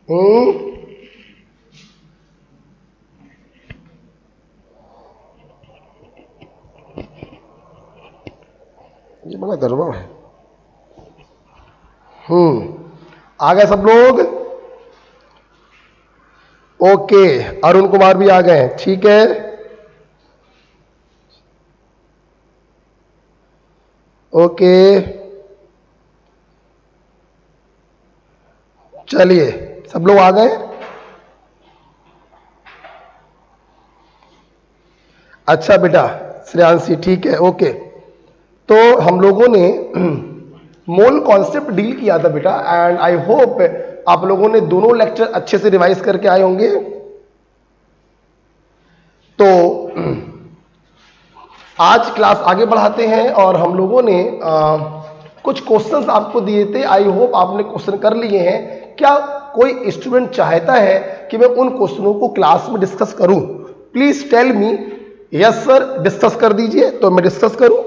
ये बड़ा गड़बड़ है। आ गए सब लोग? ओके, अरुण कुमार भी आ गए हैं, ठीक है। ओके, चलिए सब लोग आ गए? अच्छा बेटा श्रेयांशी, ठीक है, ओके। तो हम लोगों ने मोल कॉन्सेप्ट डील किया था बेटा, एंड आई होप आप लोगों ने दोनों लेक्चर अच्छे से रिवाइज करके आए होंगे। तो आज क्लास आगे बढ़ाते हैं, और हम लोगों ने कुछ क्वेश्चंस आपको दिए थे, आई होप आपने क्वेश्चन कर लिए हैं। क्या कोई स्टूडेंट चाहता है कि मैं उन क्वेश्चनों को क्लास में डिस्कस करूं? Please tell me. Yes sir, discuss कर दीजिए, तो मैं डिस्कस करूं।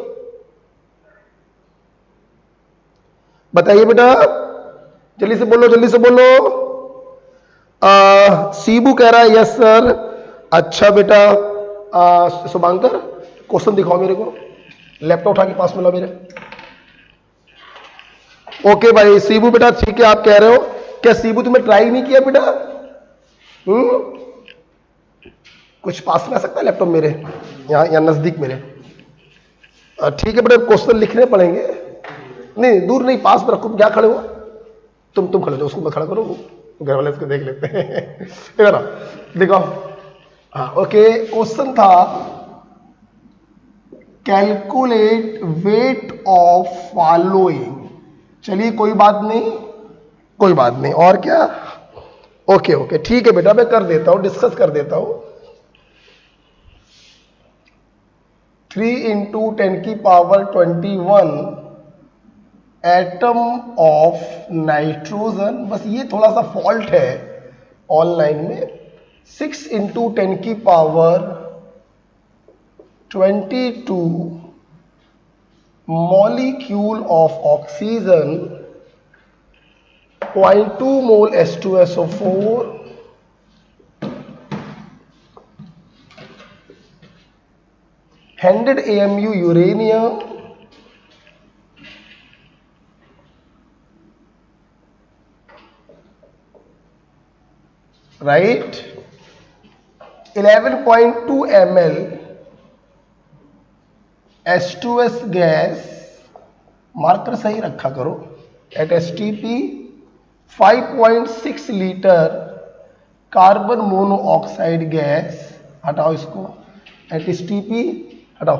बताइए बेटा, जल्दी से बोलो, जल्दी से बोलो। सीबू कह रहा है यस सर। अच्छा बेटा, शुभांकर क्वेश्चन दिखाओ मेरे को, लैपटॉप उठा के पास में लो मेरे। ओके भाई सीबू बेटा, ठीक है, आप कह रहे हो। क्या सीबू तुमने ट्राई नहीं किया बेटा? कुछ पास में आ सकता है लैपटॉप मेरे, यहाँ नजदीक मेरे? ठीक है बेटा, क्वेश्चन लिखने पड़ेंगे। नहीं दूर नहीं, पास में रखो। क्या खड़े हो तुम खड़े हो, उसको मत खड़ा करो, घर वाले इसको देख लेते हैं ना। देखो, हाँ ओके, क्वेश्चन था कैलकुलेट वेट ऑफ फॉलोइंग। चलिए कोई बात नहीं, कोई बात नहीं। और क्या? ओके ओके, ठीक है बेटा, मैं कर देता हूं, डिस्कस कर देता हूं। 3 × 10⁻21 एटम ऑफ नाइट्रोजन, बस ये थोड़ा सा फॉल्ट है ऑनलाइन में। 6 × 10⁻22 molecule of oxygen, 0.2 mole H2SO4, 100 AMU uranium, right, 11.2 ml H2S gas, marker सही रखा करो, at STP, 5.6 litre carbon monoxide gas, हटाओ इसको, एट STP हटाओ,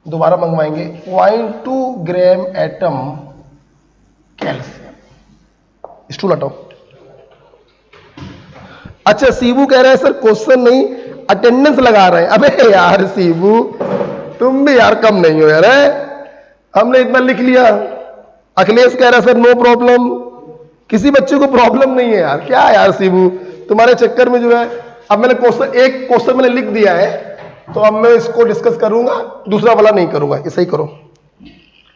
दोबारा मंगवाएंगे, 0.2 ग्राम एटम कैल्शियम। स्टूल हटाओ। अच्छा सीबू कह रहे हैं सर क्वेश्चन नहीं, अटेंडेंस लगा रहे हैं। अबे यार सीबू, तुम भी यार कम नहीं हो यार, हमने इतना लिख लिया। अखिलेश कह रहा है सर नो प्रॉब्लम, किसी बच्चे को प्रॉब्लम नहीं है यार। क्या यार सीबू, तुम्हारे चक्कर में जो है, अब मैंने एक क्वेश्चन मैंने लिख दिया है, तो अब मैं इसको डिस्कस करूंगा, दूसरा वाला नहीं करूंगा, ऐसा ही करो।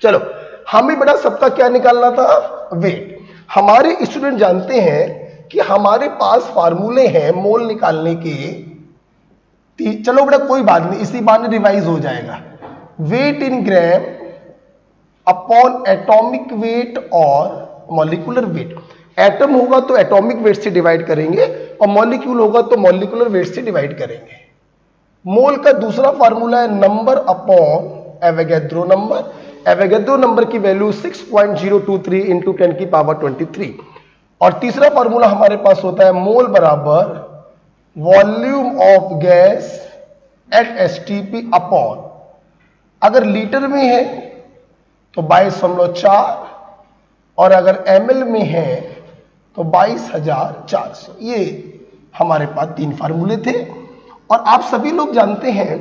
चलो, हमें बेटा सबका क्या निकालना था? वेट। हमारे स्टूडेंट जानते हैं कि हमारे पास फार्मूले हैं मोल निकालने के। चलो बेटा कोई बात नहीं, इसी बार रिवाइज हो जाएगा। Wait in gram upon atomic weight और मॉलिक्यूलर वेट। एटम होगा तो एटॉमिक वेट से डिवाइड करेंगे, और मॉलिक्यूल होगा तो मॉलिक्यूलर वेट से डिवाइड करेंगे। मोल का दूसरा फार्मूला है number upon Avogadro number. Avogadro number की वैल्यू 6.023 × 10⁻23। और तीसरा फार्मूला हमारे पास होता है मोल बराबर volume of gas at STP upon, अगर लीटर में है तो 22.4, और अगर ml में है तो 22,400। ये हमारे पास तीन फार्मूले थे। और आप सभी लोग जानते हैं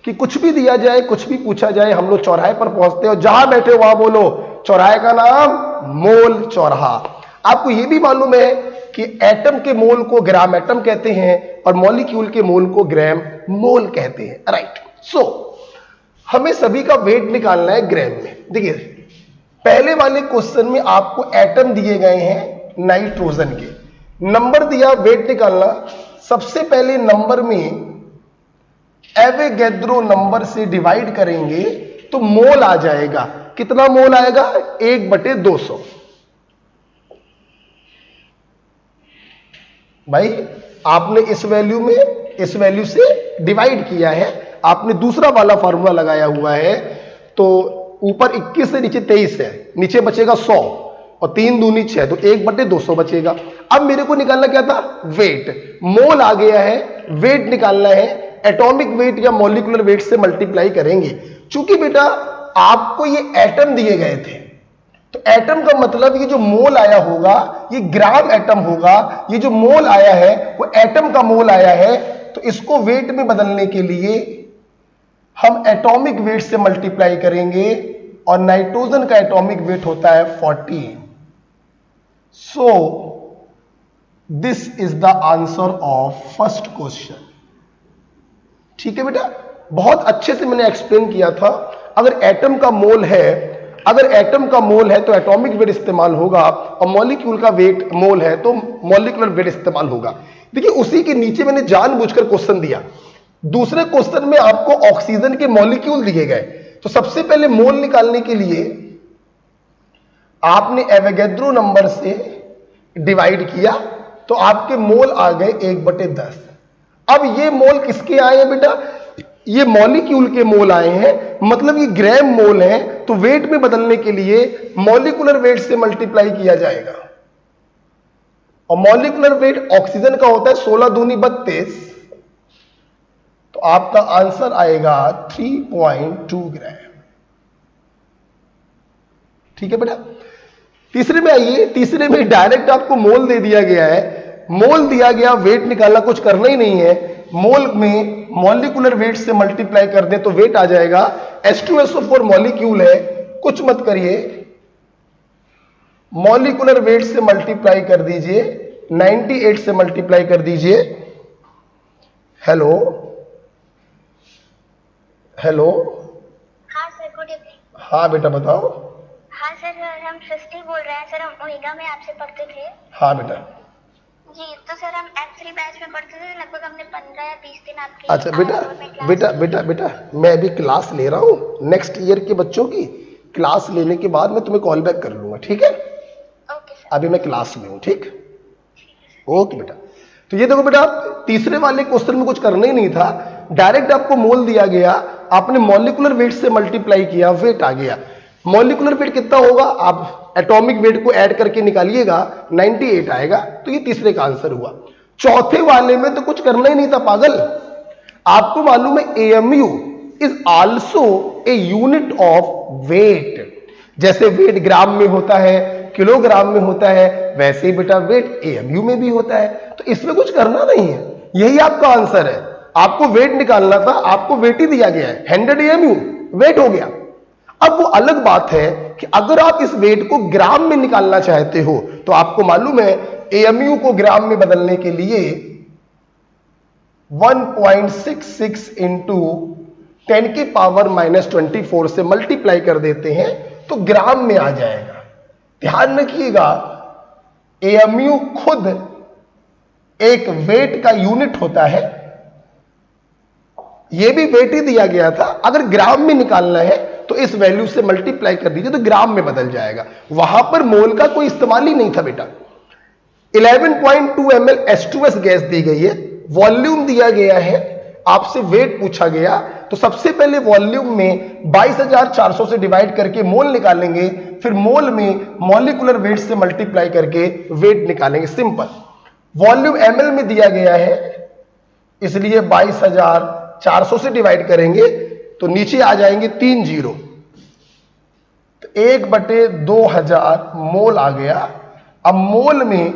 कि कुछ भी दिया जाए, कुछ भी पूछा जाए, हम लोग चौराहे पर पहुंचते हो, जहां बैठे हो वहां बोलो चौराहे का नाम मोल चौराहा। आपको यह भी मालूम है कि एटम के मोल को ग्राम एटम कहते हैं और मॉलिक्यूल के मोल को ग्राम मोल कहते हैं, राइट। सो हमें सभी का वेट निकालना है ग्राम में। देखिए पहले वाले क्वेश्चन में आपको एटम दिए गए हैं नाइट्रोजन के। नंबर दिया, वेट निकालना। सबसे पहले नंबर में एवोगैड्रो नंबर से डिवाइड करेंगे तो मोल आ जाएगा। कितना मोल आएगा? 1/200। भाई आपने इस वैल्यू में इस वैल्यू से डिवाइड किया है, आपने दूसरा वाला फार्मूला लगाया हुआ है, तो ऊपर 21 से नीचे 23 है, नीचे बचेगा 100 और 3 दूनी 6, तो 1/200 बचेगा। अब मेरे को निकालना क्या था? वेट। मोल आ गया है, वेट निकालना है। एटॉमिक वेट या मॉलिक्यूलर वेट से मल्टीप्लाई करेंगे। चूंकि बेटा आपको ये एटम दिए गए थे, तो एटम का मतलब ये जो मोल आया होगा ये ग्राम एटम होगा। ये जो मोल आया है वो एटम का मोल आया है, तो इसको वेट में बदलने के लिए हम एटॉमिक वेट से मल्टीप्लाई करेंगे और नाइट्रोजन का एटॉमिक वेट होता है 14। So this is the answer of first question. ठीक है बेटा, बहुत अच्छे से मैंने एक्सप्लेन किया था। अगर एटम का मोल है तो एटॉमिक वेट इस्तेमाल होगा, और मॉलिक्यूल का वेट मोल है तो मॉलिक्यूलर वेट इस्तेमाल होगा। देखिए उसी के नीचे मैंने जानबूझकर क्वेश्चन दिया। दूसरे क्वेश्चन में आपको ऑक्सीजन के मॉलिक्यूल दिए गए, तो सबसे पहले मोल निकालने के लिए आपने एवोगैड्रो नंबर से डिवाइड किया, तो आपके मोल आ गए 1/10। अब ये मोल किसके आए हैं बेटा? ये मॉलिक्यूल के मोल आए हैं, मतलब ये ग्राम मोल है, तो वेट में बदलने के लिए मॉलिक्यूलर वेट से मल्टीप्लाई किया जाएगा। और मॉलिक्यूलर वेट ऑक्सीजन का होता है 16 दूनी 32, तो आपका आंसर आएगा 3.2 ग्राम। ठीक है बेटा, तीसरे में आइए। तीसरे में डायरेक्ट आपको मोल दे दिया गया है, मोल दिया गया, वेट निकालना कुछ करना ही नहीं है। मोल में मॉलिक्यूलर वेट से मल्टीप्लाई कर दें तो वेट आ जाएगा। H2SO4 मॉलिक्यूल है, कुछ मत करिए, मॉलिक्यूलर वेट से मल्टीप्लाई कर दीजिए, 98 से मल्टीप्लाई कर दीजिए। हेलो हेलो, हाँ सर, गुड इवनिंग। हाँ बेटा बताओ। हाँ सर, हम सृष्टि बोल रहे हैं सर, हम ओमेगा में आपसे पढ़ते थे। हाँ बेटा जी, तो सर हम F3 बैच में पढ़ते थे, लगभग हमने 15 या 20 दिन आपकी अच्छा बेटा मैं अभी क्लास ले रहा हूँ नेक्स्ट ईयर के बच्चों की। क्लास लेने के बाद मैं तुम्हें कॉल बैक कर लूंगा, ठीक है? Okay sir. अभी मैं क्लास में हूँ, ठीक? ओके बेटा। तो ये देखो बेटा, तीसरे वाले क्वेश्चन में कुछ करना ही नहीं था, डायरेक्ट आपको मोल दिया गया, आपने मॉलिक्यूलर वेट से मल्टीप्लाई किया, वेट आ गया। मॉलिक्यूलर वेट कितना होगा आप एटॉमिक वेट को ऐड करके निकालिएगा, 98 आएगा। तो ये तीसरे का आंसर हुआ। चौथे वाले में तो कुछ करना ही नहीं था पागल। आपको मालूम है AMU is also a unit of weight. जैसे वेट ग्राम में होता है, किलोग्राम में होता है, वैसे ही बेटा वेट AMU में भी होता है। तो इसमें कुछ करना नहीं है, यही आपका आंसर है। आपको वेट निकालना था, आपको वेट ही दिया गया है, 100 AMU वेट हो गया। अब वो अलग बात है कि अगर आप इस वेट को ग्राम में निकालना चाहते हो, तो आपको मालूम है AMU को ग्राम में बदलने के लिए 1.66 इंटू 10⁻⁻24 से मल्टीप्लाई कर देते हैं तो ग्राम में आ जाएगा। ध्यान रखिएगा, AMU खुद एक वेट का यूनिट होता है, यह भी वेट ही दिया गया था। अगर ग्राम में निकालना है तो इस वैल्यू से मल्टीप्लाई कर दीजिए तो ग्राम में बदल जाएगा। वहां पर मोल का कोई इस्तेमाल ही नहीं था बेटा। 11.2 ml H2S गैस दी गई है, वॉल्यूम दिया गया है, आपसे वेट पूछा गया, तो सबसे पहले वॉल्यूम में 22,400 से डिवाइड करके मोल निकालेंगे, फिर मोल में मॉलिक्यूलर वेट से मल्टीप्लाई करके वेट निकालेंगे। सिंपल। वॉल्यूम ml में दिया गया है, इसलिए 22,400 से डिवाइड करेंगे तो नीचे आ जाएंगे 3 जीरो, तो 1/2000 मोल आ गया। अब मोल में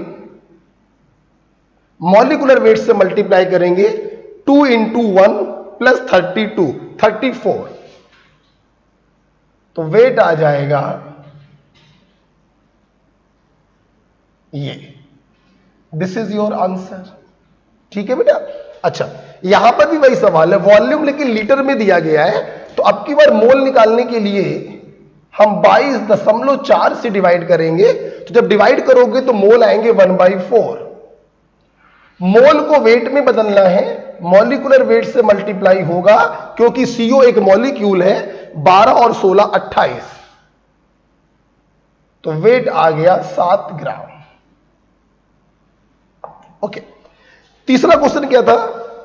मॉलिक्यूलर वेट से मल्टीप्लाई करेंगे, 2 × 1 + 32 34, तो वेट आ जाएगा ये। This is your answer. ठीक है बेटा। अच्छा, यहां पर भी वही सवाल है, वॉल्यूम लेकिन लीटर में दिया गया है, तो अब की बार मोल निकालने के लिए हम 22.4 से डिवाइड करेंगे तो जब डिवाइड करोगे तो मोल आएंगे 1/4। मोल को वेट में बदलना है, मॉलिक्यूलर वेट से मल्टीप्लाई होगा, क्योंकि CO एक मॉलिक्यूल है। 12 और 16 28, तो वेट आ गया 7 ग्राम। ओके, तीसरा क्वेश्चन क्या था?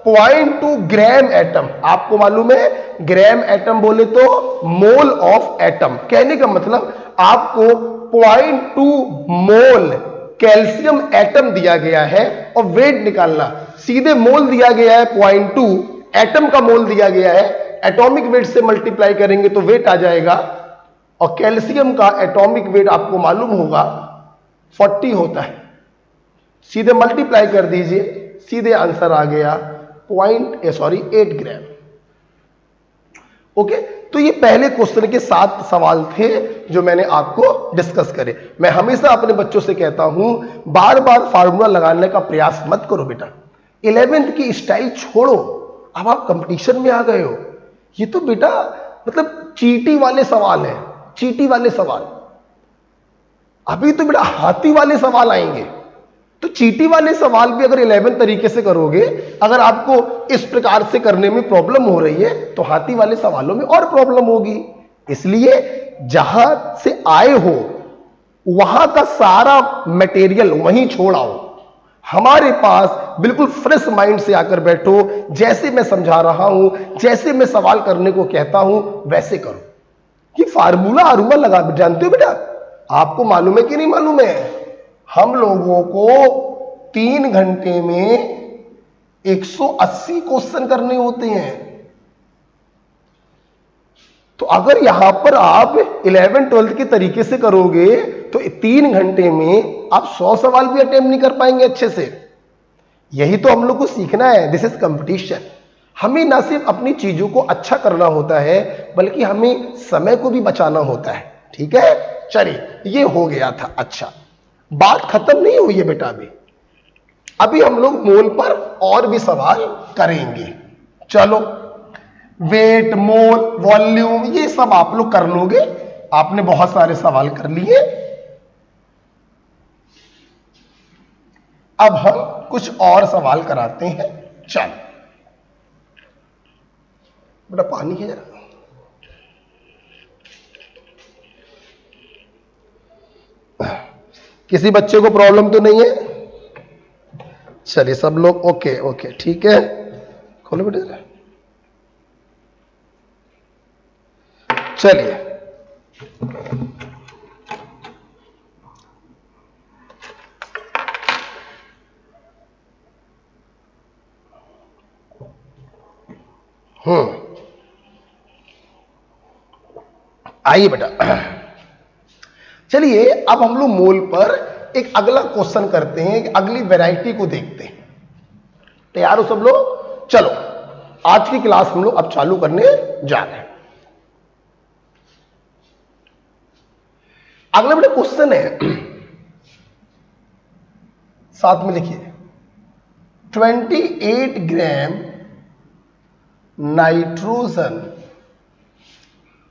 0.2 ग्राम एटम। आपको मालूम है ग्राम एटम बोले तो मोल ऑफ एटम, कहने का मतलब आपको 0.2 मोल कैल्शियम एटम दिया गया है और वेट निकालना। सीधे मोल दिया गया है 0.2, एटम का मोल दिया गया है, एटॉमिक वेट से मल्टीप्लाई करेंगे तो वेट आ जाएगा। और कैल्शियम का एटॉमिक वेट आपको मालूम होगा 40 होता है। सीधे मल्टीप्लाई कर दीजिए, सीधे आंसर आ गया 8 ग्राम। ओके, तो ये पहले क्वेश्चन के 7 सवाल थे जो मैंने आपको डिस्कस करे। मैं हमेशा अपने बच्चों से कहता हूं बार बार फार्मूला लगाने का प्रयास मत करो बेटा। 11th की स्टाइल छोड़ो, अब आप कंपटीशन में आ गए हो। ये तो बेटा मतलब चीटी वाले सवाल है, चीटी वाले सवाल। अभी तो बेटा हाथी वाले सवाल आएंगे। तो चीटी वाले सवाल भी अगर 11 तरीके से करोगे, अगर आपको इस प्रकार से करने में प्रॉब्लम हो रही है, तो हाथी वाले सवालों में और प्रॉब्लम होगी। इसलिए जहां से आए हो वहां का सारा मटेरियल वहीं छोड़ आओ, हमारे पास बिल्कुल फ्रेश माइंड से आकर बैठो। जैसे मैं समझा रहा हूं, जैसे मैं सवाल करने को कहता हूं, वैसे करो। कि फार्मूला आर्मूला लगा जानते हो बेटा? आपको मालूम है कि नहीं मालूम है? हम लोगों को 3 घंटे में 180 क्वेश्चन करने होते हैं। तो अगर यहां पर आप 11-12 के तरीके से करोगे तो 3 घंटे में आप 100 सवाल भी अटेम्प्ट नहीं कर पाएंगे अच्छे से। यही तो हम लोग को सीखना है। This is competition. हमें ना सिर्फ अपनी चीजों को अच्छा करना होता है, बल्कि हमें समय को भी बचाना होता है। ठीक है, चलिए ये हो गया था। अच्छा, बात खत्म नहीं हुई है बेटा। अभी हम लोग मोल पर और भी सवाल करेंगे। चलो, वेट, मोल, वॉल्यूम, ये सब आप लोग कर लोगे। आपने बहुत सारे सवाल कर लिए। अब हम कुछ और सवाल कराते हैं। चलो बेटा, पानी है जरा। किसी बच्चे को प्रॉब्लम तो नहीं है? चलिए सब लोग ओके ओके, ठीक है। खोलो बेटे जरा। चलिए, आइए बेटा। चलिए अब हम लोग मोल पर एक अगला क्वेश्चन करते हैं, कि अगली वैरायटी को देखते हैं। तैयार हो सब लोग? चलो, आज की क्लास हम लोग अब चालू करने जा रहे हैं। अगला बेटा क्वेश्चन है, साथ में लिखिए। 28 gram nitrogen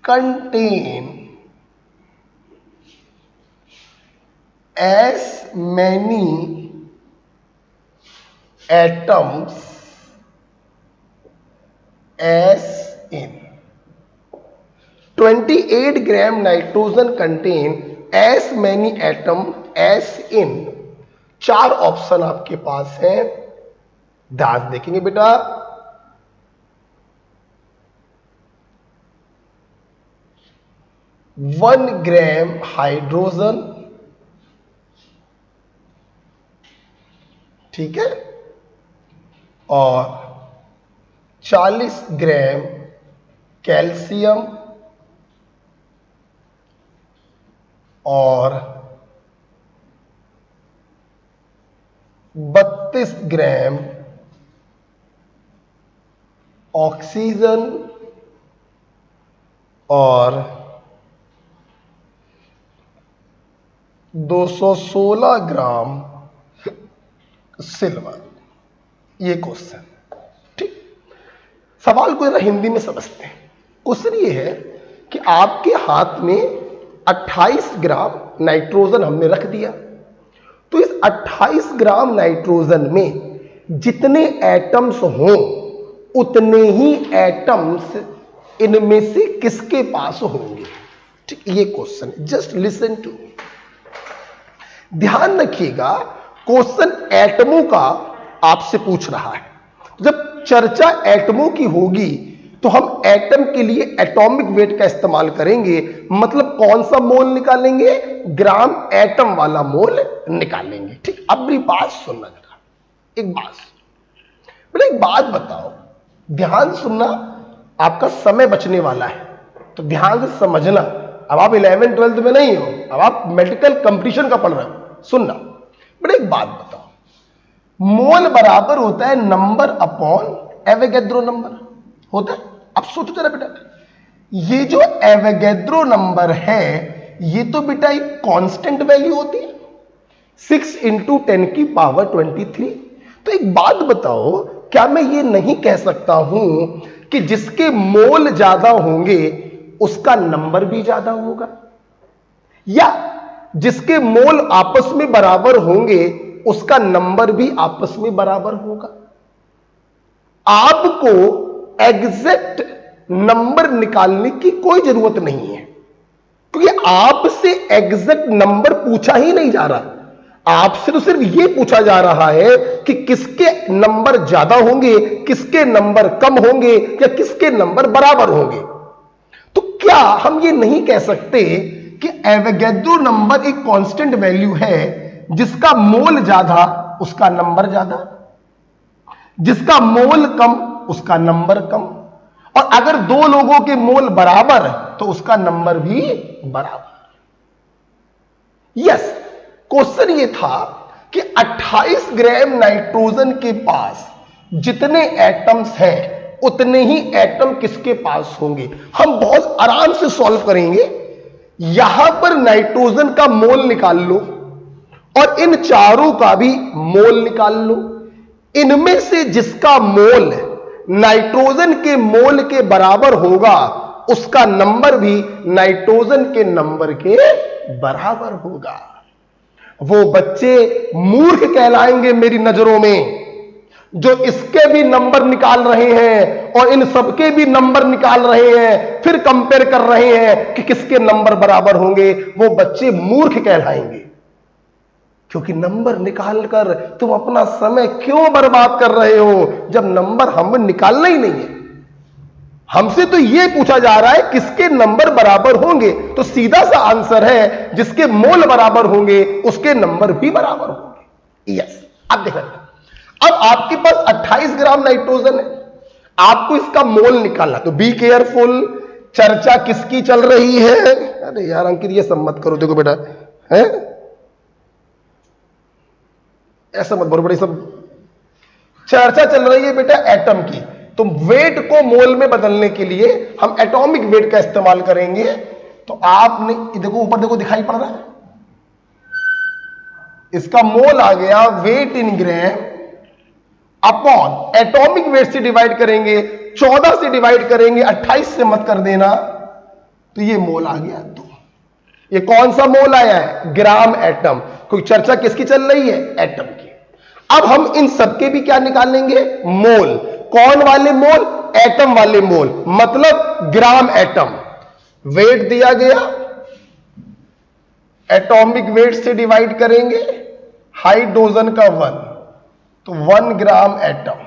contain as many atoms as in 28 gram nitrogen contain as many atom as in। 4 option आपके पास है, ध्यान देखेंगे बेटा। 1 ग्राम हाइड्रोजन, ठीक है, और 40 ग्राम कैल्शियम, और 32 ग्राम ऑक्सीजन, और 216 ग्राम सिल्वर। ये क्वेश्चन, ठीक। सवाल को जरा हिंदी में समझते हैं। क्वेश्चन ये है कि आपके हाथ में 28 ग्राम नाइट्रोजन हमने रख दिया। तो इस 28 ग्राम नाइट्रोजन में जितने एटम्स हों उतने ही एटम्स इनमें से किसके पास होंगे? ठीक, ये क्वेश्चन है। जस्ट लिसन टू मी, ध्यान रखिएगा। क्वेश्चन एटमों का आपसे पूछ रहा है। जब चर्चा एटमों की होगी तो हम एटम के लिए एटॉमिक वेट का इस्तेमाल करेंगे। मतलब कौन सा मोल निकालेंगे? ग्राम एटम वाला मोल निकालेंगे। ठीक, अब मेरी बात सुनना जरा, एक बात बोले, एक बात बताओ, ध्यान सुनना, आपका समय बचने वाला है तो ध्यान से समझना। अब आप 11th 12th में नहीं हो, अब आप मेडिकल कंपटीशन का पढ़ रहे हो। सुनना बोले, एक बात बताओ, मोल बराबर होता है नंबर अपॉन एवोगैड्रो नंबर होता है। अब सोचो जरा बेटा, ये जो एवोगैड्रो नंबर है ये तो बेटा एक कांस्टेंट वैल्यू होती है, 6 × 10⁻23। तो एक बात बताओ, क्या मैं ये नहीं कह सकता हूं कि जिसके मोल ज्यादा होंगे उसका नंबर भी ज्यादा होगा, या जिसके मोल आपस में बराबर होंगे उसका नंबर भी आपस में बराबर होगा? आपको एग्जैक्ट नंबर निकालने की कोई जरूरत नहीं है, क्योंकि आपसे एग्जैक्ट नंबर पूछा ही नहीं जा रहा। आपसे तो सिर्फ यह पूछा जा रहा है कि किसके नंबर ज्यादा होंगे, किसके नंबर कम होंगे, या किसके नंबर बराबर होंगे। तो क्या हम ये नहीं कह सकते कि एवोगैड्रो नंबर एक कांस्टेंट वैल्यू है, जिसका मोल ज्यादा उसका नंबर ज्यादा, जिसका मोल कम उसका नंबर कम, और अगर दो लोगों के मोल बराबर तो उसका नंबर भी बराबर। यस, क्वेश्चन ये था कि 28 ग्राम नाइट्रोजन के पास जितने एटम्स हैं उतने ही एटम किसके पास होंगे। हम बहुत आराम से सॉल्व करेंगे। यहां पर नाइट्रोजन का मोल निकाल लो और इन चारों का भी मोल निकाल लो। इनमें से जिसका मोल नाइट्रोजन के मोल के बराबर होगा उसका नंबर भी नाइट्रोजन के नंबर के बराबर होगा। वो बच्चे मूर्ख कहलाएंगे मेरी नजरों में जो इसके भी नंबर निकाल रहे हैं और इन सबके भी नंबर निकाल रहे हैं, फिर कंपेयर कर रहे हैं कि किसके नंबर बराबर होंगे। वो बच्चे मूर्ख कहलाएंगे, क्योंकि नंबर निकालकर तुम अपना समय क्यों बर्बाद कर रहे हो जब नंबर हमें निकालना ही नहीं है। हमसे तो यह पूछा जा रहा है किसके नंबर बराबर होंगे, तो सीधा सा आंसर है जिसके मोल बराबर होंगे उसके नंबर भी बराबर होंगे। यस, अब देखो, अब आपके पास 28 ग्राम नाइट्रोजन है, आपको इसका मोल निकालना। तो बी केयरफुल, चर्चा किसकी चल रही है? अरे यार अंकित ये सब मत करो, देखो बेटा है ऐसा मत बोलो, बड़ी सब चर्चा चल रही है बेटा एटम की। तो वेट को मोल में बदलने के लिए हम एटॉमिक वेट का इस्तेमाल करेंगे। तो आपने देखो ऊपर देखो दिखाई पड़ रहा है, इसका मोल आ गया wait in gram upon atomic weight से डिवाइड करेंगे, 14 से डिवाइड करेंगे, 28 से मत कर देना, तो ये मोल आ गया 2। ये कौन सा मोल आया है? Gram atom. कोई चर्चा किसकी चल रही है? एटम की। अब हम इन सबके भी क्या निकालेंगे? मोल। कौन वाले मोल? एटम वाले मोल, मतलब ग्राम एटम। वेट दिया गया, एटॉमिक वेट से डिवाइड करेंगे, हाइड्रोजन का 1, तो 1 ग्राम एटम।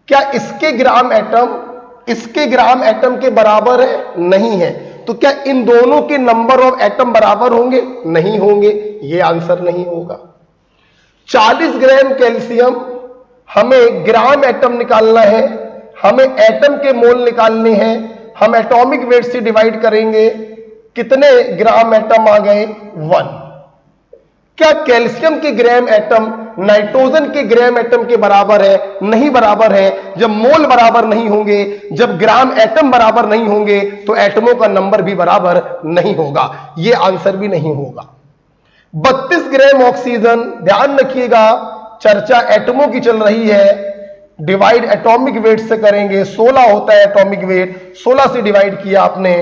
क्या इसके ग्राम एटम इसके ग्राम एटम के बराबर है? नहीं है। तो क्या इन दोनों के नंबर ऑफ एटम बराबर होंगे? नहीं होंगे, यह आंसर नहीं होगा। 40 ग्राम कैल्शियम, हमें ग्राम एटम निकालना है, हमें एटम के मोल निकालने हैं, हम एटॉमिक वेट से डिवाइड करेंगे, कितने ग्राम एटम आ गए? 1। क्या कैल्शियम के ग्राम एटम नाइट्रोजन के ग्राम एटम के बराबर है? नहीं बराबर है। जब मोल बराबर नहीं होंगे, जब ग्राम एटम बराबर नहीं होंगे, तो एटमों का नंबर भी बराबर नहीं होगा, यह आंसर भी नहीं होगा। 32 ग्राम ऑक्सीजन, ध्यान रखिएगा चर्चा एटमों की चल रही है, डिवाइड एटॉमिक वेट से करेंगे, 16 होता है एटॉमिक वेट, 16 से डिवाइड किया आपने,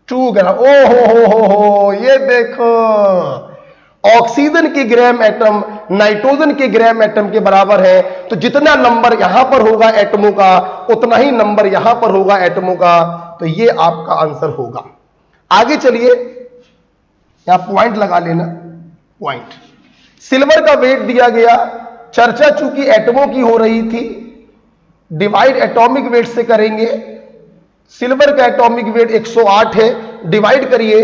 2 ग्राम। ओ हो, ये देखो, ऑक्सीजन के ग्राम एटम नाइट्रोजन के ग्राम एटम के बराबर है, तो जितना नंबर यहां पर होगा एटमों का, उतना ही नंबर यहां पर होगा एटमों का। तो ये आपका आंसर होगा। आगे चलिए, यहां पॉइंट लगा लेना, पॉइंट। सिल्वर का वेट दिया गया, चर्चा चूंकि एटमों की हो रही थी, डिवाइड एटॉमिक वेट से करेंगे। सिल्वर का एटॉमिक वेट 108 है, डिवाइड करिए,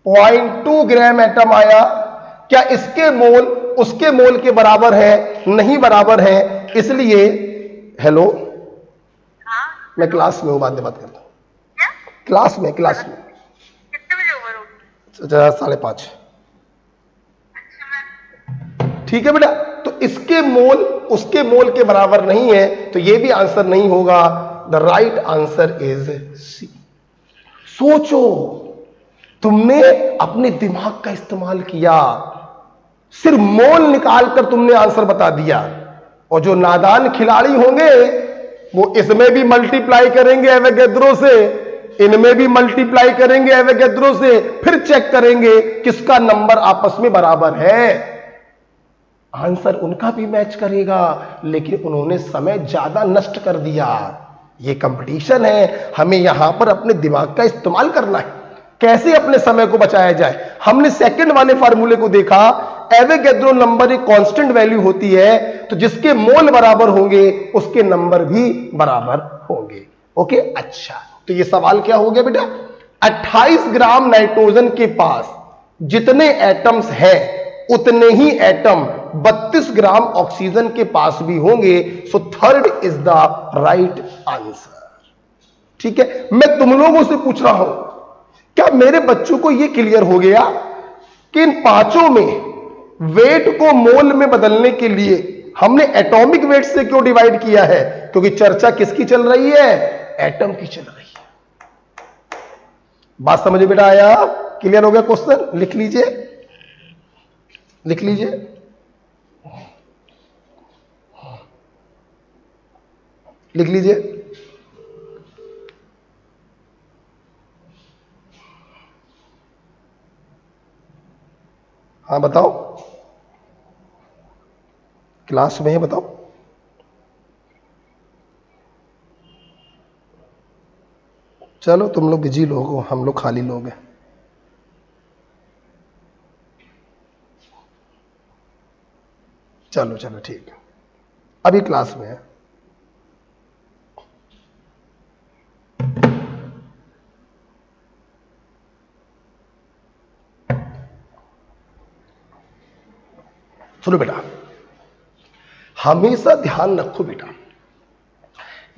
0.2 ग्राम एटम आया। क्या इसके मोल उसके मोल के बराबर है? नहीं बराबर है, इसलिए हेलो, मैं क्लास में हूं, बाद में बात करता हूं। क्लास में कितने बजे ओवर होगी? 5:30। ठीक है बेटा, तो इसके मोल उसके मोल के बराबर नहीं है, तो यह भी आंसर नहीं होगा। The right answer is C. सोचो, तुमने अपने दिमाग का इस्तेमाल किया, सिर्फ मोल निकालकर तुमने आंसर बता दिया। और जो नादान खिलाड़ी होंगे वो इसमें भी मल्टीप्लाई करेंगे एवोगैड्रो से, इनमें भी मल्टीप्लाई करेंगे एवोगैड्रो से, फिर चेक करेंगे किसका नंबर आपस में बराबर है। आंसर उनका भी मैच करेगा, लेकिन उन्होंने समय ज्यादा नष्ट कर दिया। ये कंपटीशन है, हमें यहां पर अपने दिमाग का इस्तेमाल करना है, कैसे अपने समय को बचाया जाए। हमने सेकंड वाले फार्मूले को देखा, एवोगैड्रो नंबर एक कांस्टेंट वैल्यू होती है, तो जिसके मोल बराबर होंगे उसके नंबर भी बराबर होंगे। ओके, अच्छा, तो ये सवाल क्या हो गया बेटा? 28 ग्राम नाइट्रोजन के पास जितने एटम्स हैं उतने ही एटम 32 ग्राम ऑक्सीजन के पास भी होंगे। So third is the right answer. ठीक है, मैं तुम लोगों से पूछ रहा हूं, क्या मेरे बच्चों को यह क्लियर हो गया कि इन पांचों में वेट को मोल में बदलने के लिए हमने एटॉमिक वेट से क्यों डिवाइड किया है? क्योंकि चर्चा किसकी चल रही है? एटम की चल रही है। बात समझ बेटा आया? क्लियर हो गया क्वेश्चन? लिख लीजिए, लिख लीजिए। लिख लीजिए। हाँ बताओ, क्लास में है, बताओ। चलो, तुम लोग बिजी लोग हो, हम लोग खाली लोग हैं। चलो चलो ठीक है, अभी क्लास में है। सुनो बेटा, हमेशा ध्यान रखो बेटा,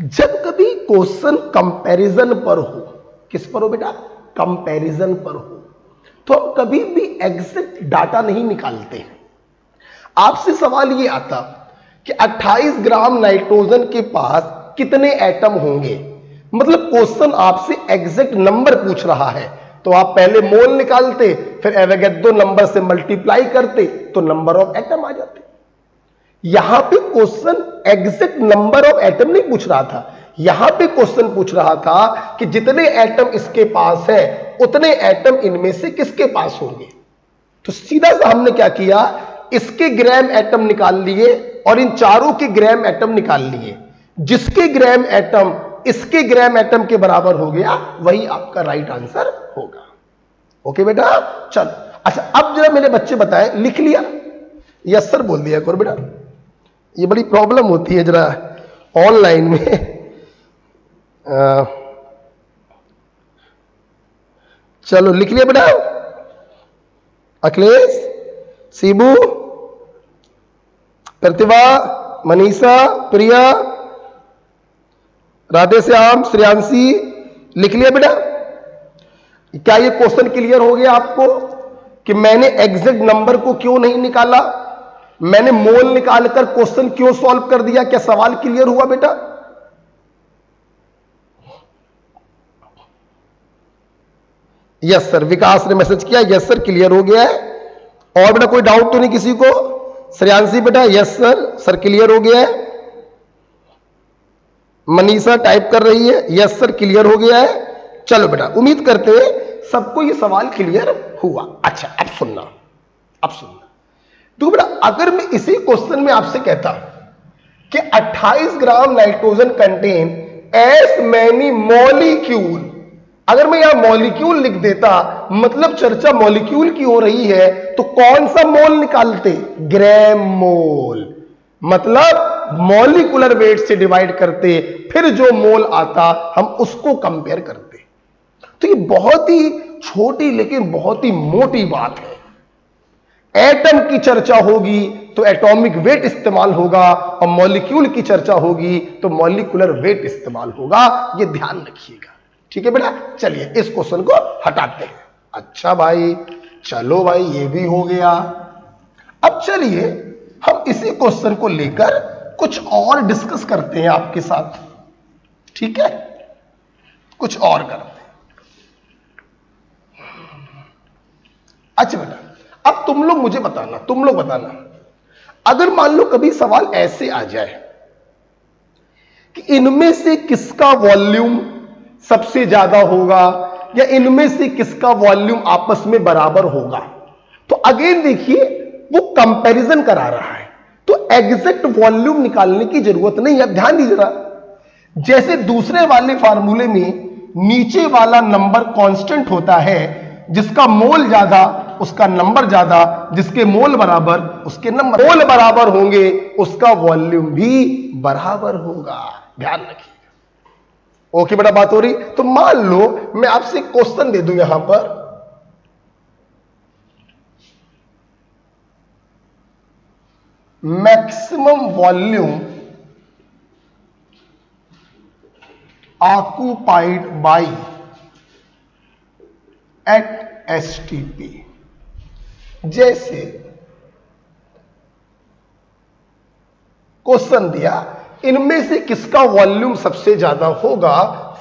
जब कभी क्वेश्चन कंपैरिजन पर हो, किस पर हो बेटा? कंपैरिजन पर हो, तो हम कभी भी एग्जैक्ट डाटा नहीं निकालते हैं। आपसे सवाल ये आता कि 28 ग्राम नाइट्रोजन के पास कितने एटम होंगे, मतलब क्वेश्चन आपसे एग्जैक्ट नंबर पूछ रहा है, तो आप पहले मोल निकालते, फिर एवोगैड्रो नंबर से मल्टीप्लाई करते, तो नंबर ऑफ एटम आ जाते। यहां पे question exact number of atom नहीं पूछ रहा था, यहां पे क्वेश्चन पूछ रहा था कि जितने एटम इसके पास है उतने एटम इनमें से किसके पास होंगे। तो सीधा सा हमने क्या किया, इसके ग्राम एटम निकाल लिए और इन चारों के ग्राम एटम निकाल लिए। जिसके ग्राम एटम इसके ग्राम एटम के बराबर हो गया, वही आपका राइट आंसर होगा। ओके बेटा, चल। अच्छा, अब जरा मेरे बच्चे बताएं, लिख लिया? यस सर बोल दिया करो बेटा, ये बड़ी प्रॉब्लम होती है जरा ऑनलाइन में। चलो लिख लिया बेटा? अखिलेश, शिबू, प्रतिभा, मनीषा, प्रिया, राधेश्याम, श्रेयांशी, लिख लिया बेटा? क्या ये क्वेश्चन क्लियर हो गया आपको कि मैंने एग्जैक्ट नंबर को क्यों नहीं निकाला, मैंने मोल निकालकर क्वेश्चन क्यों सॉल्व कर दिया? क्या सवाल क्लियर हुआ बेटा? यस सर, विकास ने मैसेज किया, यस सर क्लियर हो गया है। और बेटा कोई डाउट तो नहीं किसी को? श्रेयांशी बेटा, यस सर, सर क्लियर हो गया है। मनीषा टाइप कर रही है, यस सर क्लियर हो गया है। चलो बेटा, उम्मीद करते हैं सबको ये सवाल क्लियर हुआ। अच्छा अब सुनना, तो बेटा अगर मैं इसी क्वेश्चन में आपसे कहता कि 28 gram nitrogen contain S many molecule, अगर मैं यहां मॉलिक्यूल लिख देता, मतलब चर्चा मॉलिक्यूल की हो रही है, तो कौन सा मोल निकालते? ग्राम मोल, मतलब मॉलिक्यूलर वेट से डिवाइड करते, फिर जो मोल आता हम उसको कंपेयर करते। तो ये बहुत ही छोटी लेकिन बहुत ही मोटी बात है। एटम की चर्चा होगी तो एटॉमिक वेट इस्तेमाल होगा, और मॉलिक्यूल की चर्चा होगी तो मॉलिक्यूलर वेट इस्तेमाल होगा, ये ध्यान रखिएगा। ठीक है बेटा, चलिए इस क्वेश्चन को हटाते हैं। अच्छा भाई, चलो भाई ये भी हो गया। अब चलिए हम इसी क्वेश्चन को लेकर कुछ और डिस्कस करते हैं आपके साथ। ठीक है, कुछ और करते हैं। अच्छा बेटा, अब तुम लोग मुझे बताना, अगर मान लो कभी सवाल ऐसे आ जाए कि इनमें से किसका वॉल्यूम सबसे ज्यादा होगा, या इनमें से किसका वॉल्यूम आपस में बराबर होगा, तो अगेन देखिए वो कंपैरिजन करा रहा है, तो एग्जैक्ट वॉल्यूम निकालने की जरूरत नहीं है। अब ध्यान दीजिए जरा, जैसे दूसरे वाले फार्मूले में नीचे वाला नंबर कांस्टेंट होता है, जिसका मोल ज्यादा उसका नंबर ज्यादा, जिसके मोल बराबर उसके नंबर, मोल बराबर होंगे उसका वॉल्यूम भी बराबर होगा। ध्यान रखिए। ओके बेटा, बात हो रही। तो मान लो मैं आपसे क्वेश्चन दे दूं यहां पर, maximum volume occupied by at STP, जैसे क्वेश्चन दिया इनमें से किसका वॉल्यूम सबसे ज्यादा होगा।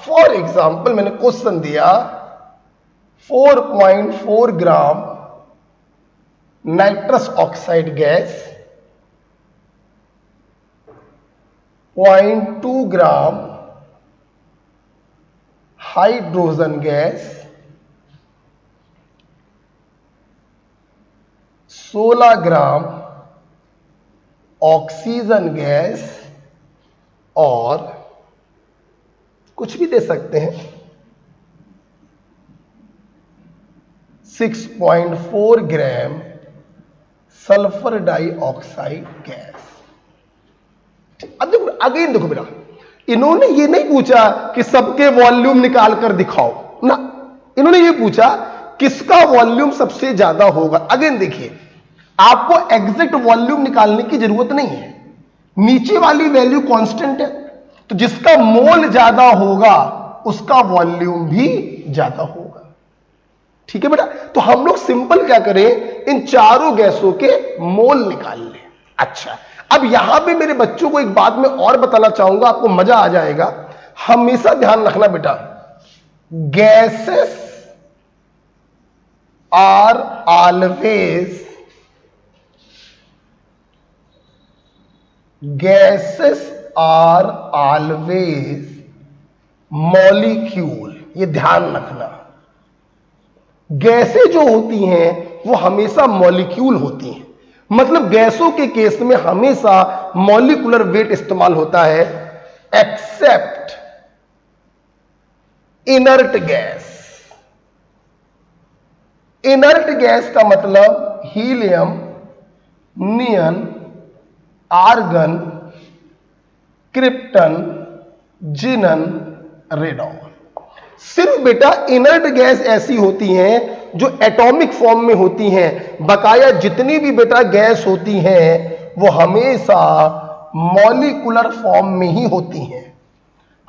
फॉर एग्जाम्पल मैंने क्वेश्चन दिया 4.4 gram nitrous oxide gas, 0.2 gram hydrogen gas, 16 gram oxygen gas, और कुछ भी दे सकते हैं 6.4 ग्राम सल्फर डाइऑक्साइड गैस। अब देखो अगेन, देखो बेटा, इन्होंने ये नहीं पूछा कि सबके वॉल्यूम निकाल कर दिखाओ ना, इन्होंने ये पूछा किसका वॉल्यूम सबसे ज्यादा होगा। अगेन देखिए, आपको एग्जैक्ट वॉल्यूम निकालने की जरूरत नहीं है, नीचे वाली वैल्यू कांस्टेंट है, तो जिसका मोल ज्यादा होगा उसका वॉल्यूम भी ज्यादा होगा। ठीक है बेटा, तो हम लोग सिंपल क्या करें, इन चारों गैसों के मोल निकाल लें। अच्छा, अब यहां पे मेरे बच्चों को एक बात मैं और बताना चाहूंगा, आपको मजा आ जाएगा। हमेशा ध्यान रखना बेटा, गैसेस आर ऑलवेज मॉलिक्यूल, ये ध्यान रखना। गैसें जो होती हैं वो हमेशा मॉलिक्यूल होती हैं, मतलब गैसों के केस में हमेशा मॉलिक्यूलर वेट इस्तेमाल होता है, except inert gas. Inert gas का मतलब helium, neon, argon, krypton, xenon, radon. सिर्फ बेटा इनर्ट गैस ऐसी होती हैं जो एटॉमिक फॉर्म में होती हैं, बकाया जितनी भी बेटा गैस होती हैं वो हमेशा मॉलिक्यूलर फॉर्म में ही होती हैं।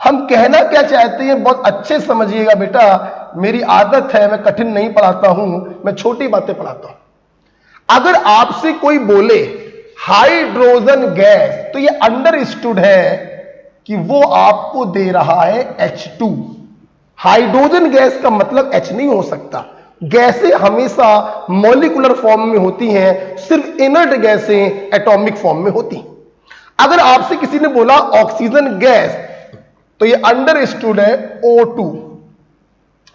हम कहना क्या चाहते हैं बहुत अच्छे समझिएगा बेटा, मेरी आदत है मैं कठिन नहीं पढ़ाता हूं, मैं छोटी बातें पढ़ाता हूं। अगर आपसे कोई बोले हाइड्रोजन गैस, तो ये अंडरस्टूड है कि वो आपको दे रहा है H2। हाइड्रोजन गैस का मतलब H नहीं हो सकता। गैसें हमेशा मॉलिक्यूलर फॉर्म में होती हैं, सिर्फ इनर्ट गैसें एटॉमिक फॉर्म में होती हैं। अगर आपसे किसी ने बोला ऑक्सीजन गैस, तो ये अंडरस्टूड है O2।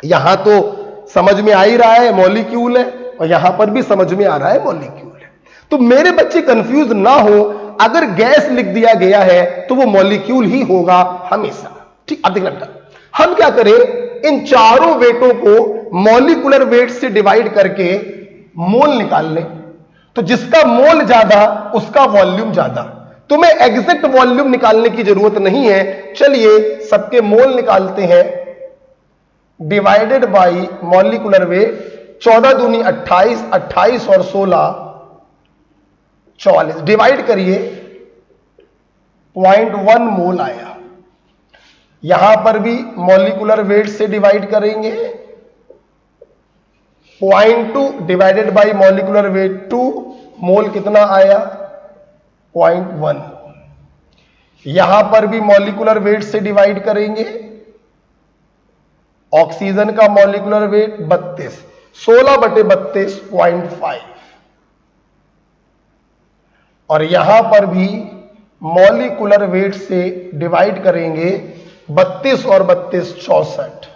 यहां तो समझ में आ ही रहा है मॉलिक्यूल है, और यहां पर भी समझ में आ रहा है मॉलिक्यूल है। तो मेरे बच्चे कंफ्यूज ना हो, अगर गैस लिख दिया गया है तो वो मॉलिक्यूल ही होगा हमेशा। ठीक, अब देखना बेटा, हम क्या करें, इन चारों वेटों को मॉलिक्यूलर वेट से डिवाइड करके मोल निकाल लें। तो जिसका मोल ज्यादा उसका वॉल्यूम ज्यादा। तो मैं एग्जैक्ट वॉल्यूम निकालने की जरूरत नहीं है, चलिए सबके मोल निकालते हैं। डिवाइडेड बाई मॉलिक्यूलर वेट, 14 दूनी 28, 28 और 16 44, डिवाइड करिए 0.1 मोल आया। यहां पर भी मॉलिक्यूलर वेट से डिवाइड करेंगे, 0.2 डिवाइडेड बाई मॉलिक्यूलर वेट 2, मोल कितना आया 0.1। यहां पर भी मॉलिक्यूलर वेट से डिवाइड करेंगे, ऑक्सीजन का मॉलिक्यूलर वेट 32, 16/32 0.5। और यहां पर भी मॉलिक्यूलर वेट से डिवाइड करेंगे, 32 और 32 64,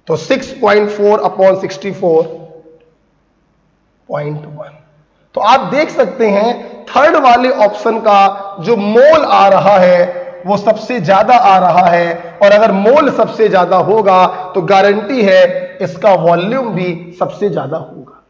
तो 6.4/64.1। तो आप देख सकते हैं थर्ड वाले ऑप्शन का जो मोल आ रहा है वो सबसे ज्यादा आ रहा है, और अगर मोल सबसे ज्यादा होगा तो गारंटी है इसका वॉल्यूम भी सबसे ज्यादा होगा।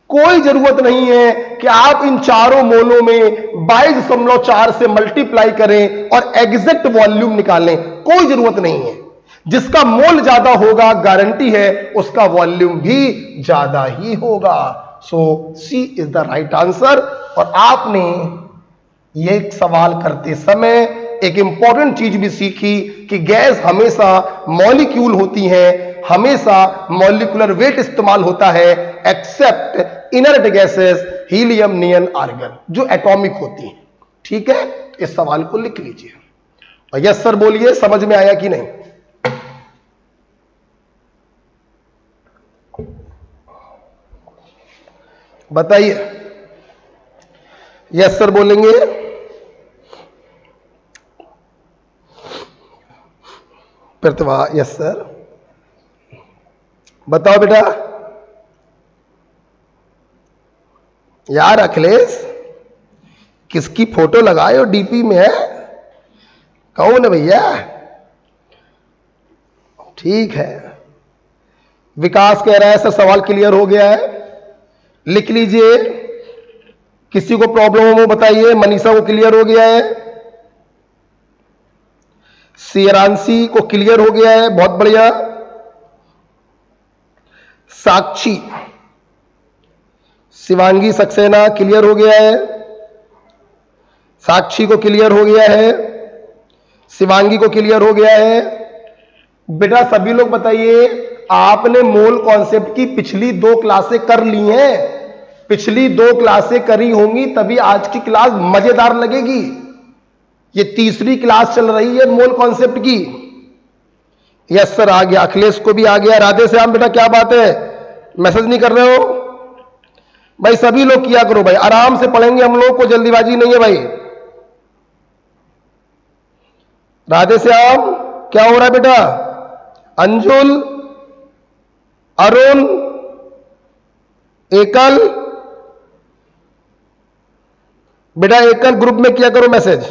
कोई जरूरत नहीं है कि आप इन चारों मोलों में 22.4 से मल्टीप्लाई करें और एग्जैक्ट वॉल्यूम निकालें, कोई जरूरत नहीं है। जिसका मोल ज्यादा होगा गारंटी है उसका वॉल्यूम भी ज्यादा ही होगा। सो सी इज द राइट आंसर। और आपने ये सवाल करते समय एक इंपॉर्टेंट चीज भी सीखी कि गैस हमेशा मॉलिक्यूल होती है, हमेशा मॉलिक्यूलर वेट इस्तेमाल होता है, except inert gases helium, neon, argon जो एटॉमिक होती हैं। ठीक है, इस सवाल को लिख लीजिए और यस सर बोलिए, समझ में आया कि नहीं? बताइए, यस सर बोलेंगे? प्रतिभा यस सर। बताओ बेटा। यार अखिलेश, किसकी फोटो लगाए हो डीपी में है? कौन है भैया? ठीक है। विकास कह रहा है सर सवाल क्लियर हो गया है, लिख लीजिए। किसी को प्रॉब्लम हो वो बताइए। मनीषा को क्लियर हो गया है, सियरांशी को क्लियर हो गया है, बहुत बढ़िया। साक्षी, शिवांगी सक्सेना क्लियर हो गया है, साक्षी को क्लियर हो गया है, शिवांगी को क्लियर हो गया है। बेटा सभी लोग बताइए, आपने मोल कॉन्सेप्ट की पिछली 2 क्लासें कर ली हैं? पिछली 2 क्लासें करी होंगी तभी आज की क्लास मजेदार लगेगी। ये तीसरी क्लास चल रही है मोल कॉन्सेप्ट की। यस सर आ गया, अखिलेश को भी आ गया। राधे श्याम बेटा क्या बात है, मैसेज नहीं कर रहे हो भाई? सभी लोग किया करो भाई, आराम से पढ़ेंगे हम लोग, को जल्दीबाजी नहीं है भाई। राधे श्याम क्या हो रहा है बेटा? अंजुल, अरुण, एकल, बेटा एकल ग्रुप में किया करो मैसेज।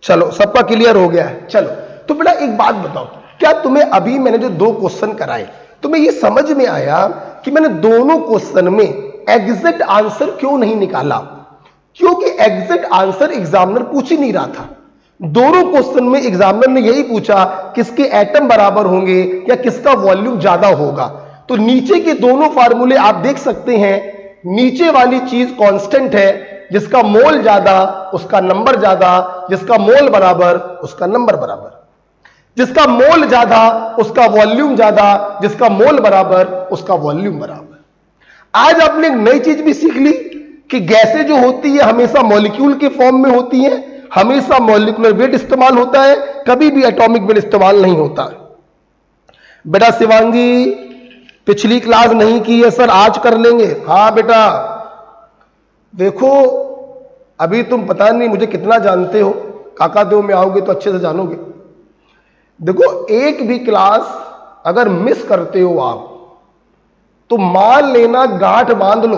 चलो सबका क्लियर हो गया है। चलो तो बेटा एक बात बताओ, क्या तुम्हें अभी मैंने जो 2 क्वेश्चन कराए तुम्हें ये समझ में आया कि मैंने दोनों क्वेश्चन में एग्जैक्ट आंसर क्यों नहीं निकाला? क्योंकि एग्जैक्ट आंसर एग्जामिनर पूछ ही नहीं रहा था। दोनों क्वेश्चन में एग्जामिनर ने यही पूछा किसके एटम बराबर होंगे या किसका वॉल्यूम ज्यादा होगा। तो नीचे के दोनों फार्मूले आप देख सकते हैं, नीचे वाली चीज कांस्टेंट है, जिसका मोल ज्यादा उसका नंबर ज्यादा, जिसका मोल बराबर उसका नंबर बराबर, जिसका मोल ज्यादा उसका वॉल्यूम ज्यादा, जिसका मोल बराबर उसका वॉल्यूम बराबर। आज आपने एक नई चीज भी सीख ली कि गैसें जो होती है हमेशा मॉलिक्यूल के फॉर्म में होती हैं, हमेशा मॉलिक्यूलर वेट इस्तेमाल होता है, कभी भी एटॉमिक वेट इस्तेमाल नहीं होता। बेटा शिवांगी पिछली क्लास नहीं की है सर, आज कर लेंगे। हाँ बेटा, देखो अभी तुम पता नहीं मुझे कितना जानते हो, काका देव में आओगे तो अच्छे से जानोगे। देखो एक भी क्लास अगर मिस करते हो आप, तो मान लेना, गांठ बांध लो,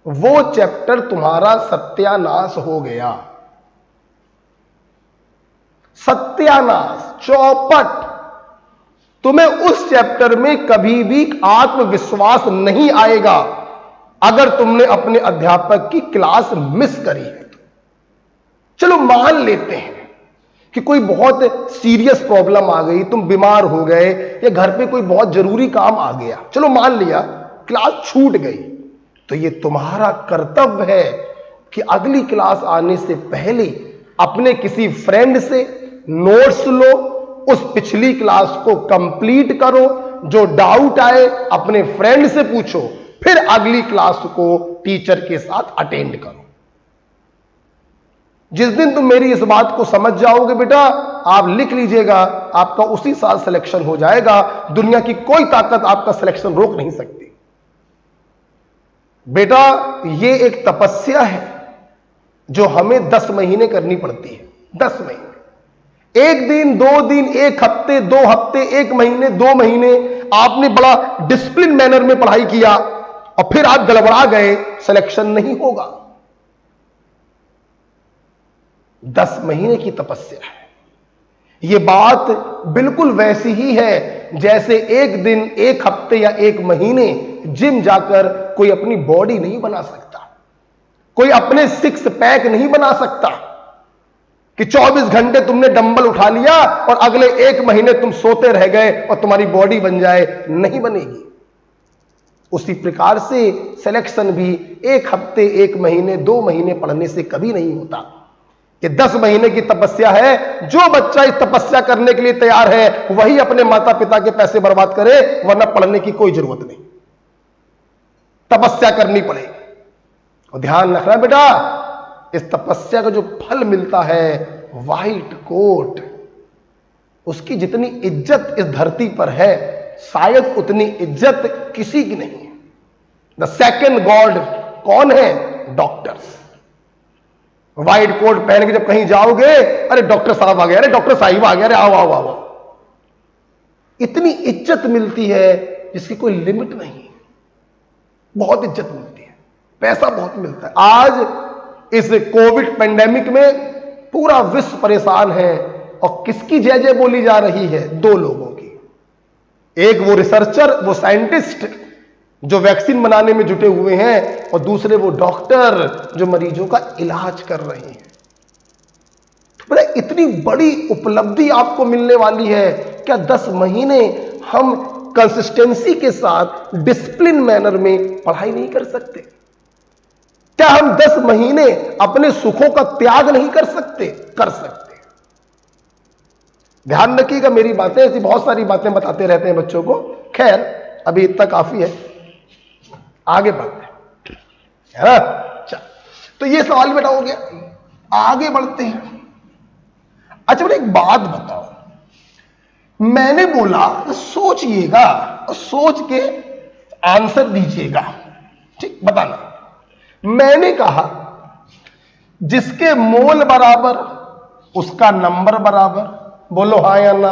वो चैप्टर तुम्हारा सत्यानाश हो गया। सत्यानाश, चौपट। तुम्हें उस चैप्टर में कभी भी आत्मविश्वास नहीं आएगा अगर तुमने अपने अध्यापक की क्लास मिस करी है तो। चलो मान लेते हैं कि कोई बहुत सीरियस प्रॉब्लम आ गई, तुम बीमार हो गए, या घर पे कोई बहुत जरूरी काम आ गया, चलो मान लिया क्लास छूट गई, तो ये तुम्हारा कर्तव्य है कि अगली क्लास आने से पहले अपने किसी फ्रेंड से नोट्स लो, उस पिछली क्लास को कंप्लीट करो, जो डाउट आए अपने फ्रेंड से पूछो, फिर अगली क्लास को टीचर के साथ अटेंड करो। जिस दिन तुम मेरी इस बात को समझ जाओगे बेटा, आप लिख लीजिएगा, आपका उसी साल सिलेक्शन हो जाएगा। दुनिया की कोई ताकत आपका सिलेक्शन रोक नहीं सकती। बेटा ये एक तपस्या है जो हमें 10 महीने करनी पड़ती है। 10 महीने, एक दिन, 2 दिन, 1 हफ्ते, 2 हफ्ते, 1 महीने, 2 महीने आपने बड़ा डिसिप्लिन मैनर में पढ़ाई किया और फिर आप गड़बड़ा गए, सिलेक्शन नहीं होगा। 10 महीने की तपस्या है। यह बात बिल्कुल वैसी ही है जैसे एक दिन, 1 हफ्ते या 1 महीने जिम जाकर कोई अपनी बॉडी नहीं बना सकता, कोई अपने 6 पैक नहीं बना सकता कि 24 घंटे तुमने डंबल उठा लिया और अगले 1 महीने तुम सोते रह गए और तुम्हारी बॉडी बन जाए, नहीं बनेगी। उसी प्रकार से सिलेक्शन भी 1 हफ्ते, 1 महीने, 2 महीने पढ़ने से कभी नहीं होता। ये 10 महीने की तपस्या है। जो बच्चा इस तपस्या करने के लिए तैयार है वही अपने माता पिता के पैसे बर्बाद करे, वरना पढ़ने की कोई जरूरत नहीं। तपस्या करनी पड़ेगी। और ध्यान रखना बेटा, इस तपस्या का जो फल मिलता है, व्हाइट कोट, उसकी जितनी इज्जत इस धरती पर है, शायद उतनी इज्जत किसी की नहीं है। द सेकंड गॉड कौन है? डॉक्टर्स। व्हाइट कोट पहन के जब कहीं जाओगे, अरे डॉक्टर साहब आ गए, अरे डॉक्टर साहिब आ गए, अरे आओ आओ आओ। इतनी इज्जत मिलती है जिसकी कोई लिमिट नहीं। बहुत इज्जत मिलती है, पैसा बहुत मिलता है। आज इस कोविड पेंडेमिक में पूरा विश्व परेशान है, और किसकी जय जय बोली जा रही है? 2 लोगों की। एक वो रिसर्चर, वो साइंटिस्ट जो वैक्सीन बनाने में जुटे हुए हैं, और दूसरे वो डॉक्टर जो मरीजों का इलाज कर रहे हैं। तो बड़ा इतनी बड़ी उपलब्धि आपको मिलने वाली है। क्या 10 महीने हम कंसिस्टेंसी के साथ डिसिप्लिन मैनर में पढ़ाई नहीं कर सकते? क्या हम 10 महीने अपने सुखों का त्याग नहीं कर सकते? कर सकते। ध्यान रखिएगा मेरी बातें, ऐसी बहुत सारी बातें बताते रहते हैं बच्चों को। खैर अभी इतना काफी है, आगे बढ़ते हैं, है ना? अच्छा, तो ये सवाल बेटा हो गया, आगे बढ़ते हैं। अच्छा बेटा एक बात बताओ, मैंने बोला सोचिएगा और सोच के आंसर दीजिएगा, ठीक? बताना। मैंने कहा जिसके मोल बराबर उसका नंबर बराबर। बोलो हाँ या ना?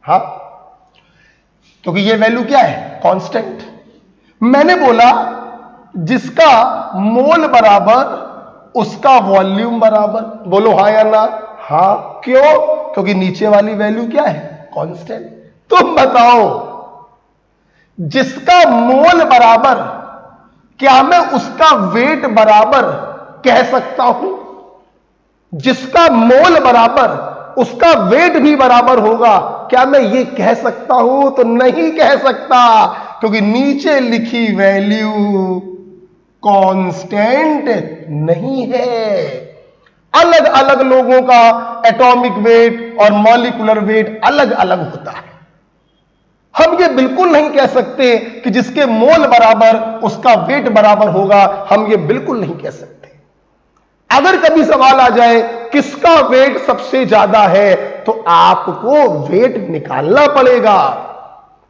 हाँ, क्योंकि ये वैल्यू क्या है? कांस्टेंट। मैंने बोला जिसका मोल बराबर उसका वॉल्यूम बराबर। बोलो हाँ या ना? हाँ। क्यों? क्योंकि नीचे वाली वैल्यू क्या है? कांस्टेंट। तुम बताओ, जिसका मोल बराबर, क्या मैं उसका वेट बराबर कह सकता हूं? जिसका मोल बराबर उसका वेट भी बराबर होगा, क्या मैं ये कह सकता हूं? तो नहीं कह सकता, क्योंकि नीचे लिखी वैल्यू कांस्टेंट नहीं है। अलग अलग लोगों का एटॉमिक वेट और मॉलिक्यूलर वेट अलग अलग होता है। हम ये बिल्कुल नहीं कह सकते कि जिसके मोल बराबर उसका वेट बराबर होगा, हम ये बिल्कुल नहीं कह सकते। अगर कभी सवाल आ जाए किसका वेट सबसे ज्यादा है, तो आपको वेट निकालना पड़ेगा।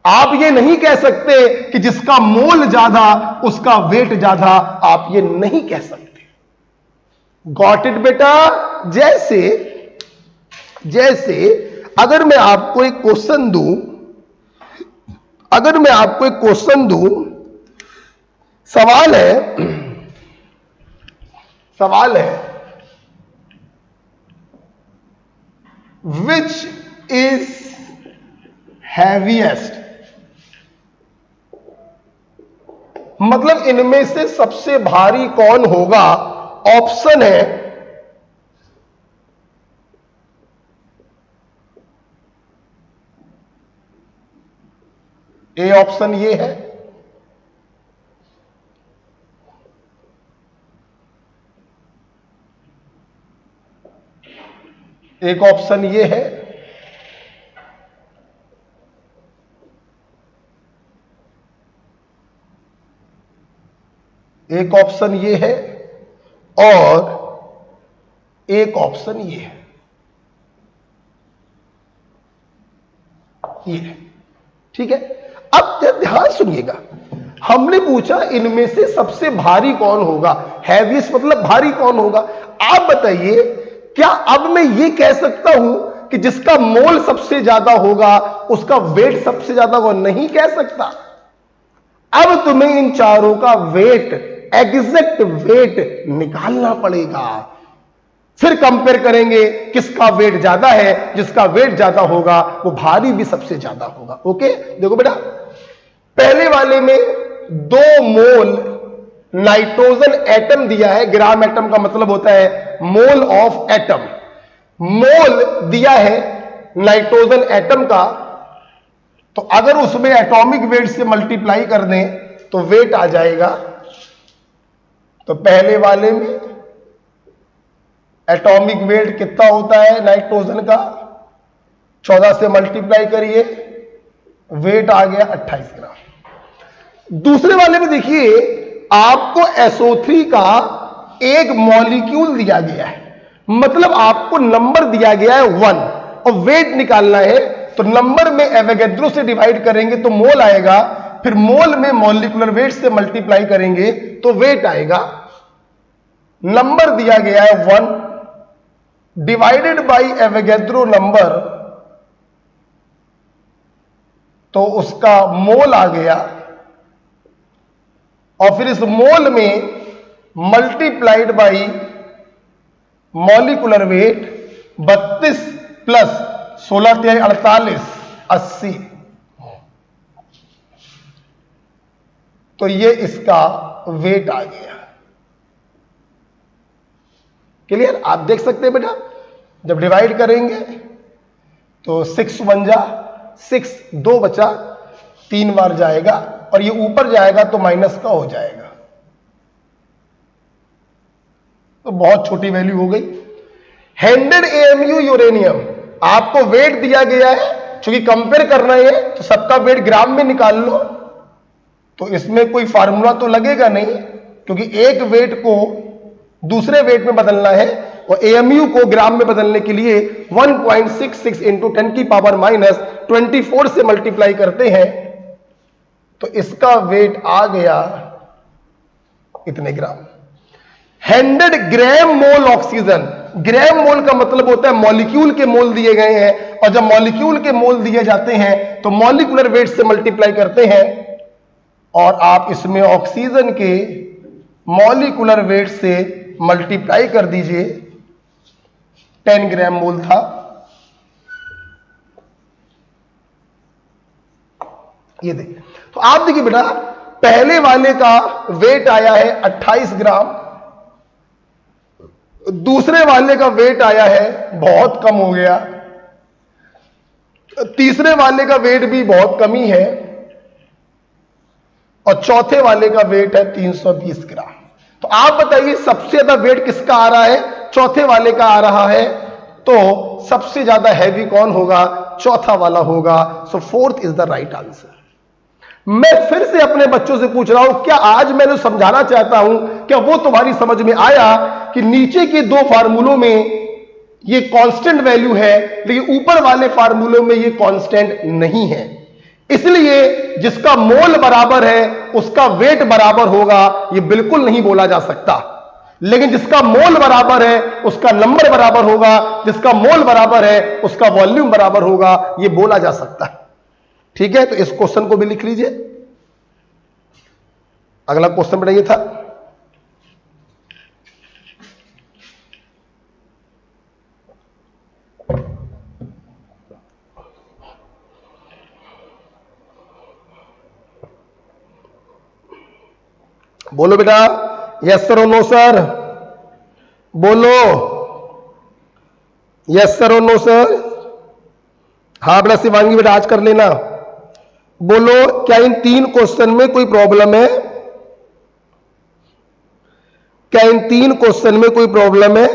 आप ये नहीं कह सकते कि जिसका मोल ज्यादा उसका वेट ज्यादा, आप ये नहीं कह सकते। गॉट इट बेटा? जैसे जैसे अगर मैं आपको एक क्वेश्चन दूं, सवाल है विच इज हैवीएस्ट, मतलब इनमें से सबसे भारी कौन होगा। ऑप्शन है ए, ऑप्शन ये है, एक ऑप्शन ये है, एक ऑप्शन ये है, और एक ऑप्शन ये है। ये ठीक है। अब ध्यान सुनिएगा, हमने पूछा इनमें से सबसे भारी कौन होगा, हैवीएस्ट मतलब भारी कौन होगा। आप बताइए, क्या अब मैं ये कह सकता हूं कि जिसका मोल सबसे ज्यादा होगा उसका वेट सबसे ज्यादा होगा? नहीं कह सकता। अब तुम्हें इन चारों का वेट, एग्जैक्ट वेट निकालना पड़ेगा, फिर कंपेयर करेंगे किसका वेट ज्यादा है। जिसका वेट ज्यादा होगा वो भारी भी सबसे ज्यादा होगा। ओके, देखो बेटा, पहले वाले में 2 मोल नाइट्रोजन एटम दिया है। ग्राम एटम का मतलब होता है मोल ऑफ एटम। मोल दिया है नाइट्रोजन एटम का, तो अगर उसमें एटॉमिक वेट से मल्टीप्लाई कर दें तो वेट आ जाएगा। तो पहले वाले में एटॉमिक वेट कितना होता है नाइट्रोजन का, 14 से मल्टीप्लाई करिए, वेट आ गया 28 ग्राम। दूसरे वाले में देखिए, आपको SO3 का एक मॉलिक्यूल दिया गया है, मतलब आपको नंबर दिया गया है 1 और वेट निकालना है। तो नंबर में एवोगैड्रो से डिवाइड करेंगे तो मोल आएगा, फिर मोल में मॉलिक्यूलर वेट से मल्टीप्लाई करेंगे तो वेट आएगा। नंबर दिया गया है 1 डिवाइडेड बाय एवोगैड्रो नंबर, तो उसका मोल आ गया, और फिर इस मोल में multiplied by molecular weight 32 plus 16 × 48 80, तो ये इसका वेट आ गया। क्लियर? आप देख सकते हैं बेटा, जब डिवाइड करेंगे तो 6 1 जा 6, 2 बचा, 3 बार जाएगा, और ये ऊपर जाएगा तो माइनस का हो जाएगा, तो बहुत छोटी वैल्यू हो गई। 100 AMU यूरेनियम, आपको वेट दिया गया है, क्योंकि कंपेयर करना है तो सबका वेट ग्राम में निकाल लो, तो इसमें कोई फार्मूला तो लगेगा नहीं, क्योंकि एक वेट को दूसरे वेट में बदलना है, और AMU को ग्राम में बदलने के लिए 1.66 × 10⁻24 से मल्टीप्लाई करते हैं, तो इसका वेट आ गया इतने ग्राम। 100 ग्राम मोल ऑक्सीजन, ग्राम मोल का मतलब होता है मॉलिक्यूल के मोल दिए गए हैं, और जब मॉलिक्यूल के मोल दिए जाते हैं तो मॉलिक्यूलर वेट से मल्टीप्लाई करते हैं, और आप इसमें ऑक्सीजन के मॉलिक्यूलर वेट से मल्टीप्लाई कर दीजिए। 10 ग्राम मोल था, ये देखिए। तो आप देखिए बेटा, पहले वाले का वेट आया है 28 ग्राम, दूसरे वाले का वेट आया है बहुत कम हो गया, तीसरे वाले का वेट भी बहुत कम ही है, और चौथे वाले का वेट है 320 ग्राम। तो आप बताइए सबसे ज्यादा वेट किसका आ रहा है? चौथे वाले का आ रहा है, तो सबसे ज्यादा हैवी कौन होगा? चौथा वाला होगा। सो 4th is the right answer. मैं फिर से अपने बच्चों से पूछ रहा हूं, क्या आज मैंने समझाना चाहता हूं, क्या वो तुम्हारी समझ में आया कि नीचे के 2 फार्मूलों में ये कांस्टेंट वैल्यू है, लेकिन ऊपर वाले फार्मूलों में ये कांस्टेंट नहीं है? इसलिए जिसका मोल बराबर है उसका वेट बराबर होगा, यह बिल्कुल नहीं बोला जा सकता। लेकिन जिसका मोल बराबर है उसका नंबर बराबर होगा, जिसका मोल बराबर है उसका वॉल्यूम बराबर होगा, यह बोला जा सकता है। ठीक है, तो इस क्वेश्चन को भी लिख लीजिए। अगला क्वेश्चन बेटा ये था, बोलो बेटा, यस सर और नो सर, बोलो यस सर और नो सर। हाँ बेटा शिवांगी बेटा आज कर लेना। बोलो क्या इन 3 क्वेश्चन में कोई प्रॉब्लम है? क्या इन 3 क्वेश्चन में कोई प्रॉब्लम है?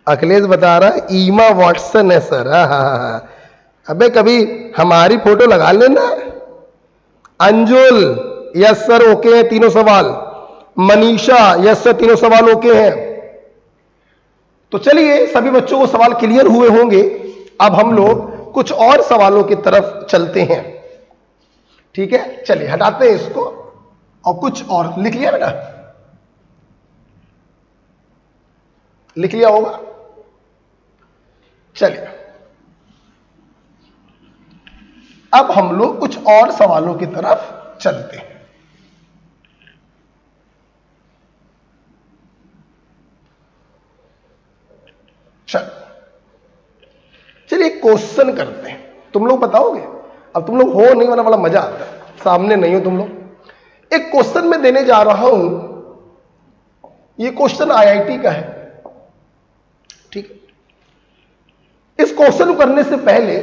अखिलेश बता रहा ईमा वॉटसन है सर। हाँ, अबे कभी हमारी फोटो लगा लेना। अंजुल यस सर ओके है तीनों सवाल। मनीषा यस सर तीनों सवाल ओके हैं। तो चलिए सभी बच्चों को सवाल क्लियर हुए होंगे। अब हम लोग कुछ और सवालों की तरफ चलते हैं। ठीक है, चलिए हटाते हैं इसको और कुछ और लिख लिया बेटा, लिख लिया होगा। चलिए अब हम लोग कुछ और सवालों की तरफ चलते हैं। चलिए क्वेश्चन करते हैं, तुम लोग बताओगे। अब तुम लोग हो नहीं वाला बड़ा मजा आता है, सामने नहीं हो तुम लोग। एक क्वेश्चन मैं देने जा रहा हूं, ये क्वेश्चन आईआईटी का है। ठीक है, इस क्वेश्चन को करने से पहले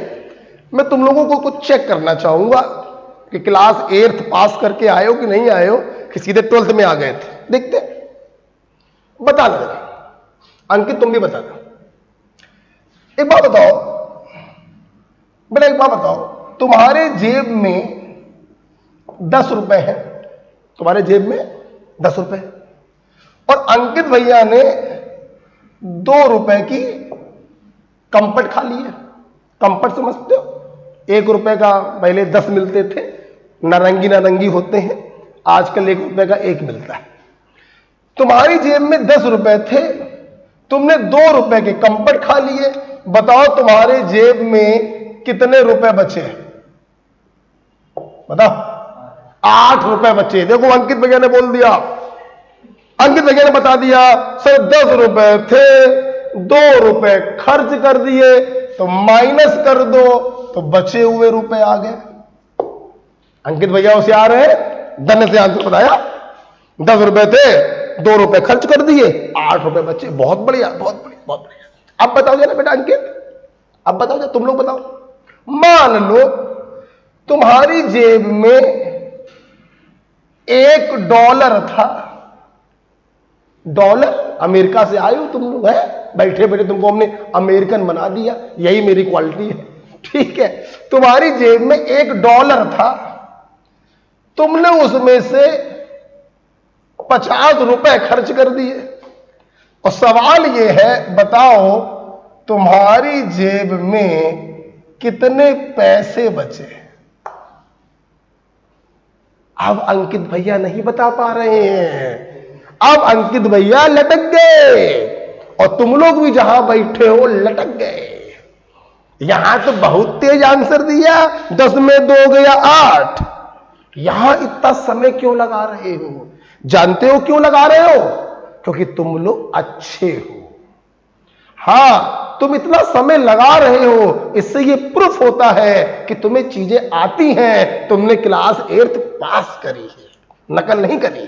मैं तुम लोगों को कुछ चेक करना चाहूंगा कि क्लास 8th पास करके आए हो कि नहीं आए हो, कि सीधे 12th में आ गए थे। देखते बताना जरा, अंकित तुम भी बताना। एक बात बताओ बेटा, एक बात बताओ, तुम्हारे जेब में 10 रुपए है, तुम्हारे जेब में 10 रुपए है और अंकित भैया ने 2 रुपए की कंपट खा ली है। कंपट समझते हो, 1 रुपए का पहले 10 मिलते थे, नारंगी नारंगी होते हैं, आजकल 1 रुपए का 1 मिलता है। तुम्हारी जेब में 10 रुपए थे, तुमने 2 रुपए के कंपट खा लिए। बताओ तुम्हारे जेब में कितने रुपए बचे? बताओ। 8 रुपए बचे। देखो अंकित भैया ने बोल दिया, अंकित भैया ने बता दिया सर 10 रुपए थे, 2 रुपए खर्च कर दिए, तो माइनस कर दो तो बचे हुए रुपए आ गए। अंकित भैया होशियार है, धन्य से आंसर बताया। 10 रुपए थे, 2 रुपए खर्च कर दिए, 8 रुपए बचे। बहुत बढ़िया, बहुत बढ़िया, बहुत बढ़िया। अब बताओ जरा बेटा अंकित, अब बताओ जरा, तुम लोग बताओ। मान लो तुम्हारी जेब में $1 था। डॉलर, अमेरिका से आए हो तुम लोग, है बैठे बैठे तुमको हमने अमेरिकन बना दिया, यही मेरी क्वालिटी है। ठीक है, तुम्हारी जेब में $1 था, तुमने उसमें से 50 रुपए खर्च कर दिए। और सवाल यह है, बताओ तुम्हारी जेब में कितने पैसे बचे? अब अंकित भैया नहीं बता पा रहे हैं, अब अंकित भैया लटक गए और तुम लोग भी जहां बैठे हो लटक गए। यहां तो बहुत तेज आंसर दिया, 10 में 2 गया 8। यहां इतना समय क्यों लगा रहे हो? जानते हो क्यों लगा रहे हो? क्योंकि तुम लोग अच्छे हो। हां, तुम इतना समय लगा रहे हो, इससे यह प्रूफ होता है कि तुम्हें चीजें आती हैं, तुमने क्लास 8th पास करी है, नकल नहीं करी।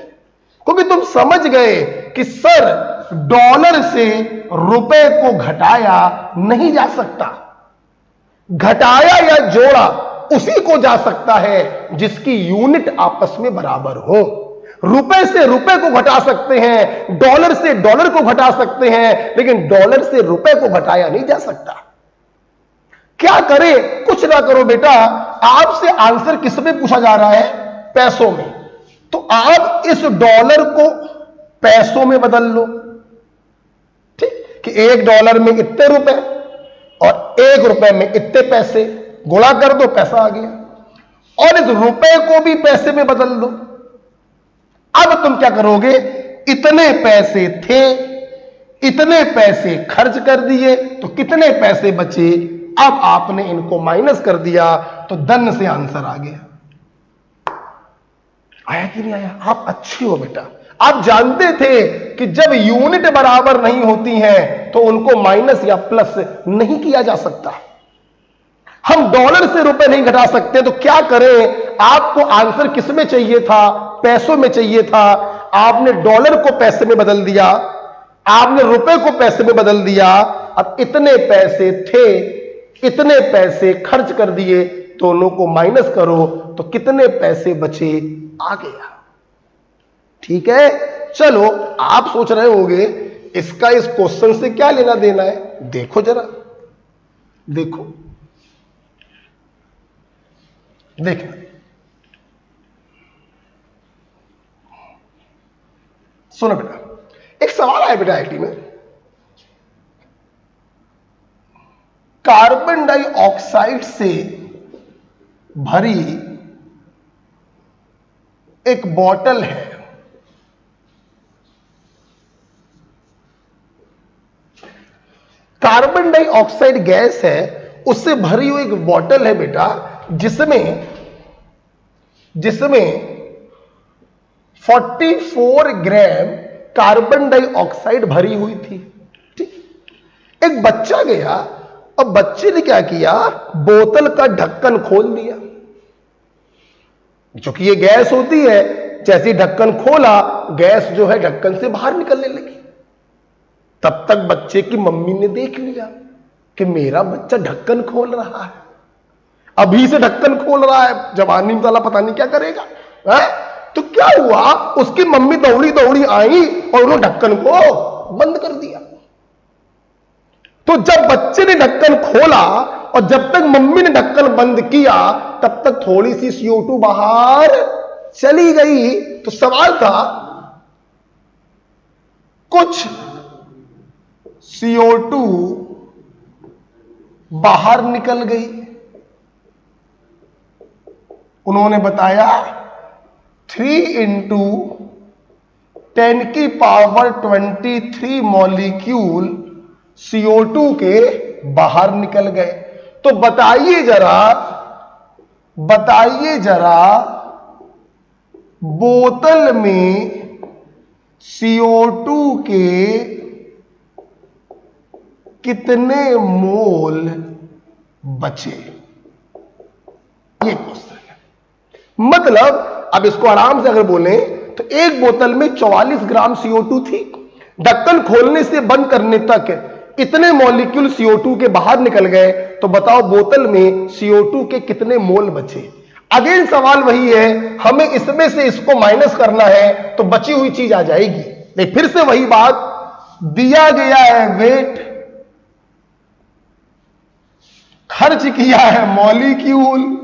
क्योंकि तुम समझ गए कि सर डॉलर से रुपए को घटाया नहीं जा सकता, घटाया या जोड़ा उसी को जा सकता है जिसकी यूनिट आपस में बराबर हो। रुपए से रुपए को घटा सकते हैं, डॉलर से डॉलर को घटा सकते हैं, लेकिन डॉलर से रुपए को घटाया नहीं जा सकता। क्या करें? कुछ ना करो बेटा, आपसे आंसर किस में पूछा जा रहा है? पैसों में। तो आप इस डॉलर को पैसों में बदल लो। ठीक कि $1 में इतने रुपए, 1 रुपए में इतने पैसे, गुणा कर दो, पैसा आ गया। और इस रुपए को भी पैसे में बदल दो। अब तुम क्या करोगे, इतने पैसे थे, इतने पैसे खर्च कर दिए, तो कितने पैसे बचे। अब आपने इनको माइनस कर दिया तो धन से आंसर आ गया। आया कि नहीं आया? आप अच्छे हो बेटा। आप जानते थे कि जब यूनिट बराबर नहीं होती हैं तो उनको माइनस या प्लस नहीं किया जा सकता। हम डॉलर से रुपए नहीं घटा सकते, तो क्या करें। आपको आंसर किस में चाहिए था, पैसों में चाहिए था। आपने डॉलर को पैसे में बदल दिया, आपने रुपए को पैसे में बदल दिया। अब इतने पैसे थे, इतने पैसे खर्च कर दिए, दोनों को माइनस करो तो कितने पैसे बचे, आ गया। ठीक है, चलो आप सोच रहे होंगे इसका इस क्वेश्चन से क्या लेना देना है। देखो जरा, देखो, देखना, सुनो बेटा, एक सवाल आया बेटा आईटी में। कार्बन डाइऑक्साइड से भरी एक बोतल है, कार्बन डाइऑक्साइड गैस है, उससे भरी हुई एक बोतल है बेटा, जिसमें 44 ग्राम कार्बन डाइऑक्साइड भरी हुई थी। ठीक, एक बच्चा गया, अब बच्चे ने क्या किया, बोतल का ढक्कन खोल दिया। जो कि ये गैस होती है, जैसे ही ढक्कन खोला, गैस जो है ढक्कन से बाहर निकलने लगी। तब तक बच्चे की मम्मी ने देख लिया कि मेरा बच्चा ढक्कन खोल रहा है, अभी से ढक्कन खोल रहा है, जवानी वाला पता नहीं क्या करेगा है? तो क्या हुआ, उसकी मम्मी दौड़ी दौड़ी आई और उन्होंने ढक्कन को बंद कर दिया। तो जब बच्चे ने ढक्कन खोला और जब तक मम्मी ने ढक्कन बंद किया, तब तक थोड़ी सी CO2 बाहर चली गई। तो सवाल था, कुछ CO2 बाहर निकल गई। उन्होंने बताया 3 × 10⁻23 मॉलिक्यूल CO2 के बाहर निकल गए। तो बताइए जरा बोतल में CO2 के कितने मोल बचे, ये क्वेश्चन है। मतलब अब इसको आराम से अगर बोलें तो एक बोतल में 44 ग्राम CO2 थी, ढक्कन खोलने से बंद करने तक इतने मॉलिक्यूल CO2 के बाहर निकल गए। तो बताओ बोतल में CO2 के कितने मोल बचे। अगेन सवाल वही है, हमें इसमें से इसको माइनस करना है तो बची हुई चीज आ जाएगी। नहीं, फिर से वही बात, दिया गया है वेट, खर्च किया है मॉलिक्यूल,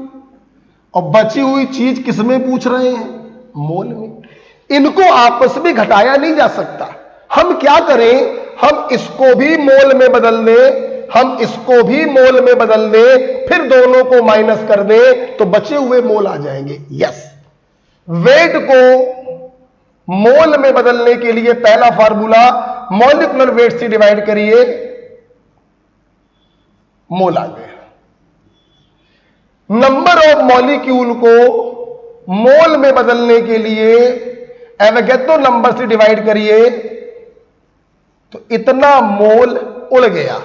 और बची हुई चीज किसमें पूछ रहे हैं, मोल में। इनको आपस में घटाया नहीं जा सकता। हम क्या करें, हम इसको भी मोल में बदल दें, हम इसको भी मोल में बदल दें, फिर दोनों को माइनस कर दें तो बचे हुए मोल आ जाएंगे। यस, वेट को मोल में बदलने के लिए पहला फार्मूला, मॉलिक्यूलर वेट से डिवाइड करिए, मोल आ गया। नंबर ऑफ मॉलिक्यूल को मोल में बदलने के लिए एवोगैड्रो नंबर से डिवाइड करिए, तो इतना मोल उड़ गया,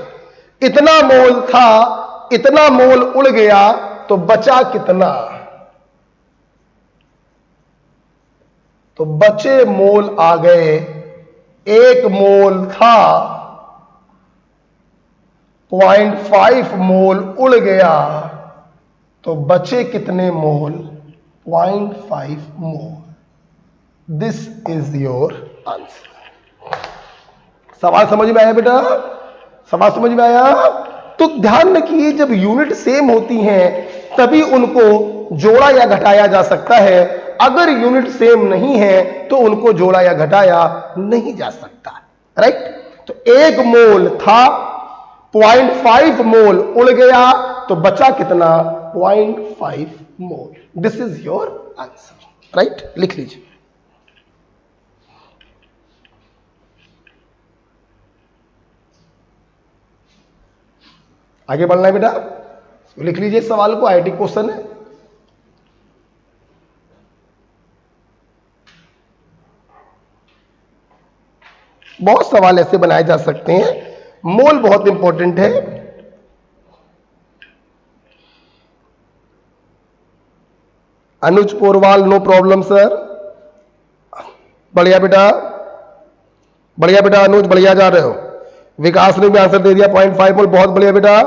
इतना मोल था, इतना मोल उड़ गया, तो बचा कितना, तो बचे मोल आ गए, एक मोल था, 0.5 मोल उड़ गया, तो बचे कितने mole, 0.5 mole. This is your answer. सवाल समझ में आया बेटा, सवाल समझ में आया? तो ध्यान रखिए, जब यूनिट सेम होती हैं तभी उनको जोड़ा या घटाया जा सकता है। अगर यूनिट सेम नहीं है तो उनको जोड़ा या घटाया नहीं जा सकता। राइट? तो एक मोल था, 0.5 मोल उड़ गया तो बचा कितना? 0.5 mole. This is your answer, right? लिख लीजिए। आगे बढ़ना है बेटा, लिख लीजिए इस सवाल को, आईटी क्वेश्चन है। बहुत सवाल ऐसे बनाए जा सकते हैं, मोल बहुत इंपॉर्टेंट है। अनुज पोरवाल, नो प्रॉब्लम सर, बढ़िया बेटा, बढ़िया बेटा अनुज, बढ़िया जा रहे हो। विकास ने भी आंसर दे दिया 0.5 मोल, बहुत बढ़िया बेटा।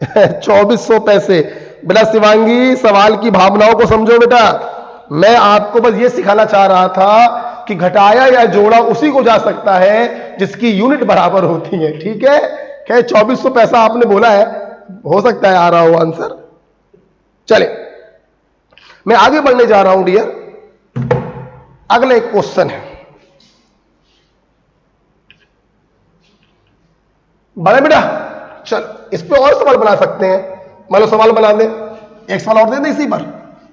2400 पैसे। बेटा शिवांगी, सवाल की भावनाओं को समझो बेटा, मैं आपको बस ये सिखाना चाह रहा था कि घटाया या जोड़ा उसी को जा सकता है जिसकी यूनिट बराबर होती है, ठीक है? क्या 2400 पैसा आपने बोला है, हो सकता है आ रहा हो आंसर। चले, मैं आगे बढ़ने जा रहा हूं डियर। अगला एक क्वेश्चन है, बड़ा बेटा, चलो इस पे और सवाल बना सकते हैं। मान लो सवाल बना दे, एक सवाल और दे दे इसी पर,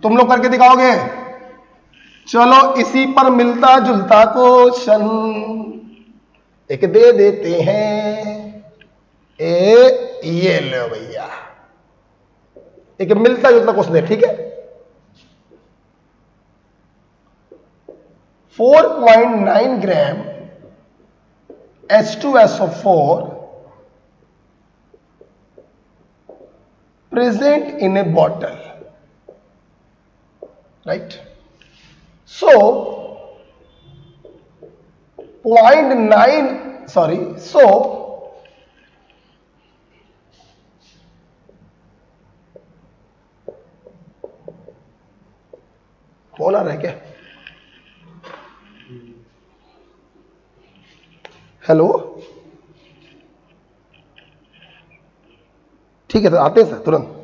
तुम लोग करके दिखाओगे। चलो इसी पर मिलता जुलता क्वेश्चन एक दे देते हैं। ये लो भैया, एक मिलता जुलता क्वेश्चन है, ठीक है? 4.9 ग्राम H2SO4 present in a bottle, right? So 0.9, sorry, so कौन आ रहा है क्या? हेलो, ठीक है, तो आते हैं सर तुरंत।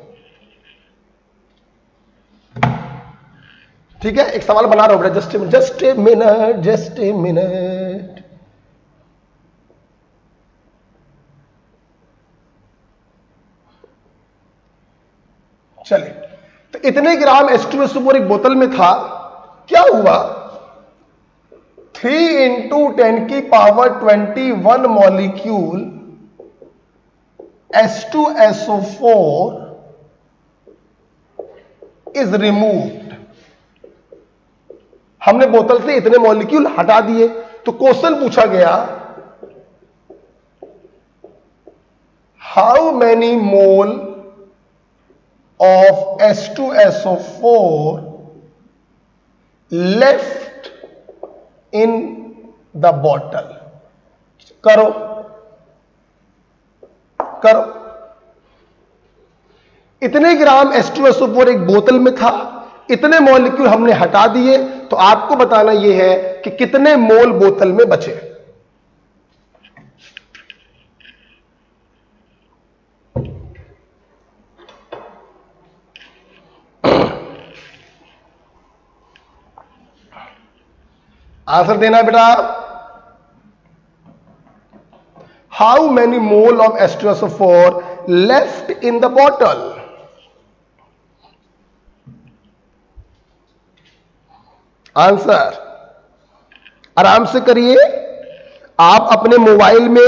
ठीक है, एक सवाल बना रहा हूं बेटा, just a minute, just a minute. चलिए, तो इतने ग्राम H2SO4 एक बोतल में था, क्या हुआ? 3 × 10⁻21 मॉलिक्यूल H2SO4 इज रिमूव्ड। हमने बोतल से इतने मॉलिक्यूल हटा दिए, तो क्वेश्चन पूछा गया, how many mole of H2SO4 left in the bottle? करो करो, इतने ग्राम H2SO4 एक बोतल में था, इतने मॉलिक्यूल हमने हटा दिए, तो आपको बताना यह है कि कितने मोल बोतल में बचे। आंसर देना बेटा। How many mole of H2SO4 left in the bottle? Answer आराम से करिए, आप अपने मोबाइल में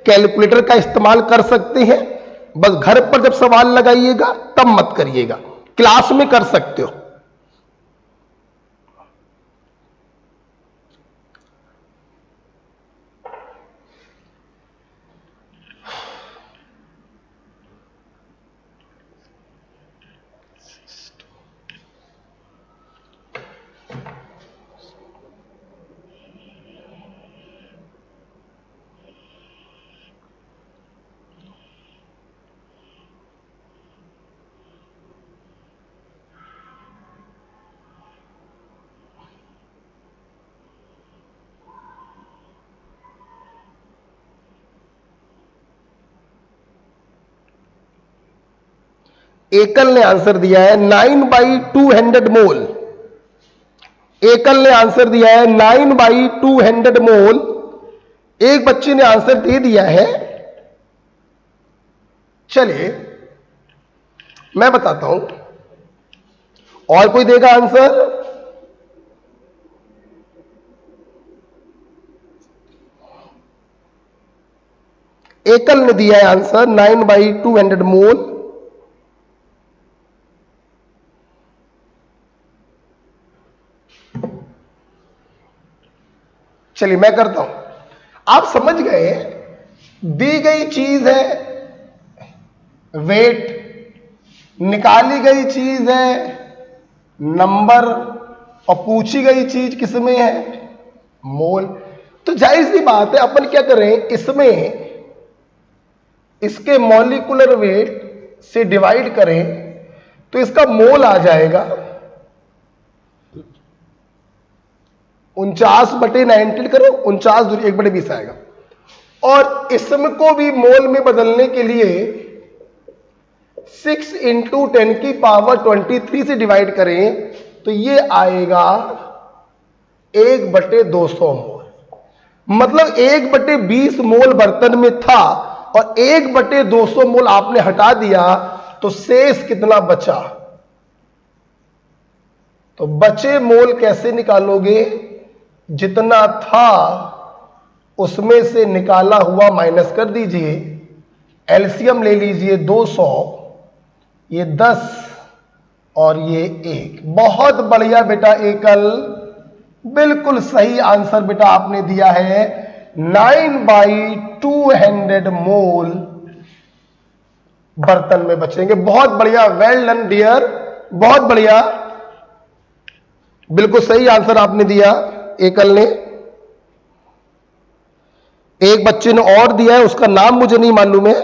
कैलकुलेटर का इस्तेमाल कर सकते हैं, बस घर पर जब सवाल लगाइएगा तब मत करिएगा, क्लास में कर सकते हो। एकल ने आंसर दिया है 9/200 मोल। एकल ने आंसर दिया है 9/200 मोल एक बच्चे ने आंसर दे दिया है। चलिए मैं बताता हूं, और कोई देगा आंसर? एकल ने दिया है आंसर 9/200 मोल। चलिए मैं करता हूं, आप समझ गए, दी गई चीज है वेट, निकाली गई चीज है नंबर, और पूछी गई चीज किसमें है? मोल। तो जाहिर सी बात है अपन क्या करें, इसमें इसके मॉलिक्यूलर वेट से डिवाइड करें तो इसका मोल आ जाएगा 49/19 करो, 49 दूरी 1/20 आएगा। और इसम को भी मोल में बदलने के लिए 6 × 10⁻23 से डिवाइड करें तो ये आएगा 1/200 मोल। मतलब 1/20 मोल बर्तन में था और 1/200 मोल आपने हटा दिया, तो शेष कितना बचा? तो बचे मोल कैसे निकालोगे? जितना था उसमें से निकाला हुआ माइनस कर दीजिए, एलसीएम ले लीजिए 200, ये 10 और ये 1। बहुत बढ़िया बेटा एकल, बिल्कुल सही आंसर बेटा आपने दिया है। 9/200 मोल बर्तन में बचेंगे। बहुत बढ़िया, वेल डन डियर, बहुत बढ़िया, बिल्कुल सही आंसर आपने दिया एकल ने। एक बच्चे ने और दिया है, उसका नाम मुझे नहीं मालूम है,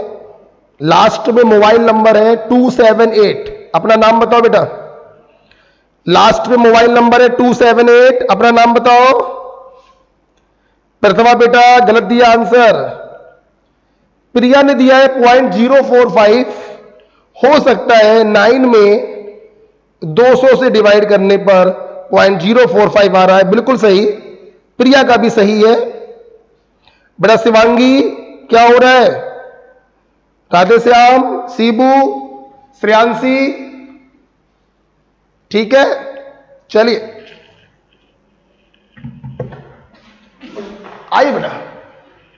लास्ट में मोबाइल नंबर है 278। अपना नाम बताओ बेटा। लास्ट में मोबाइल नंबर है 278, अपना नाम बताओ। प्रथमा बेटा गलत दिया आंसर। प्रिया ने दिया है 0.045। हो सकता है 9 में 200 से डिवाइड करने पर 0.045 आ रहा है, बिल्कुल सही, प्रिया का भी सही है बेटा। शिवांगी क्या हो रहा है? राधेश्याम, सीबू, श्रेयांशी, ठीक है। चलिए आइए बेटा,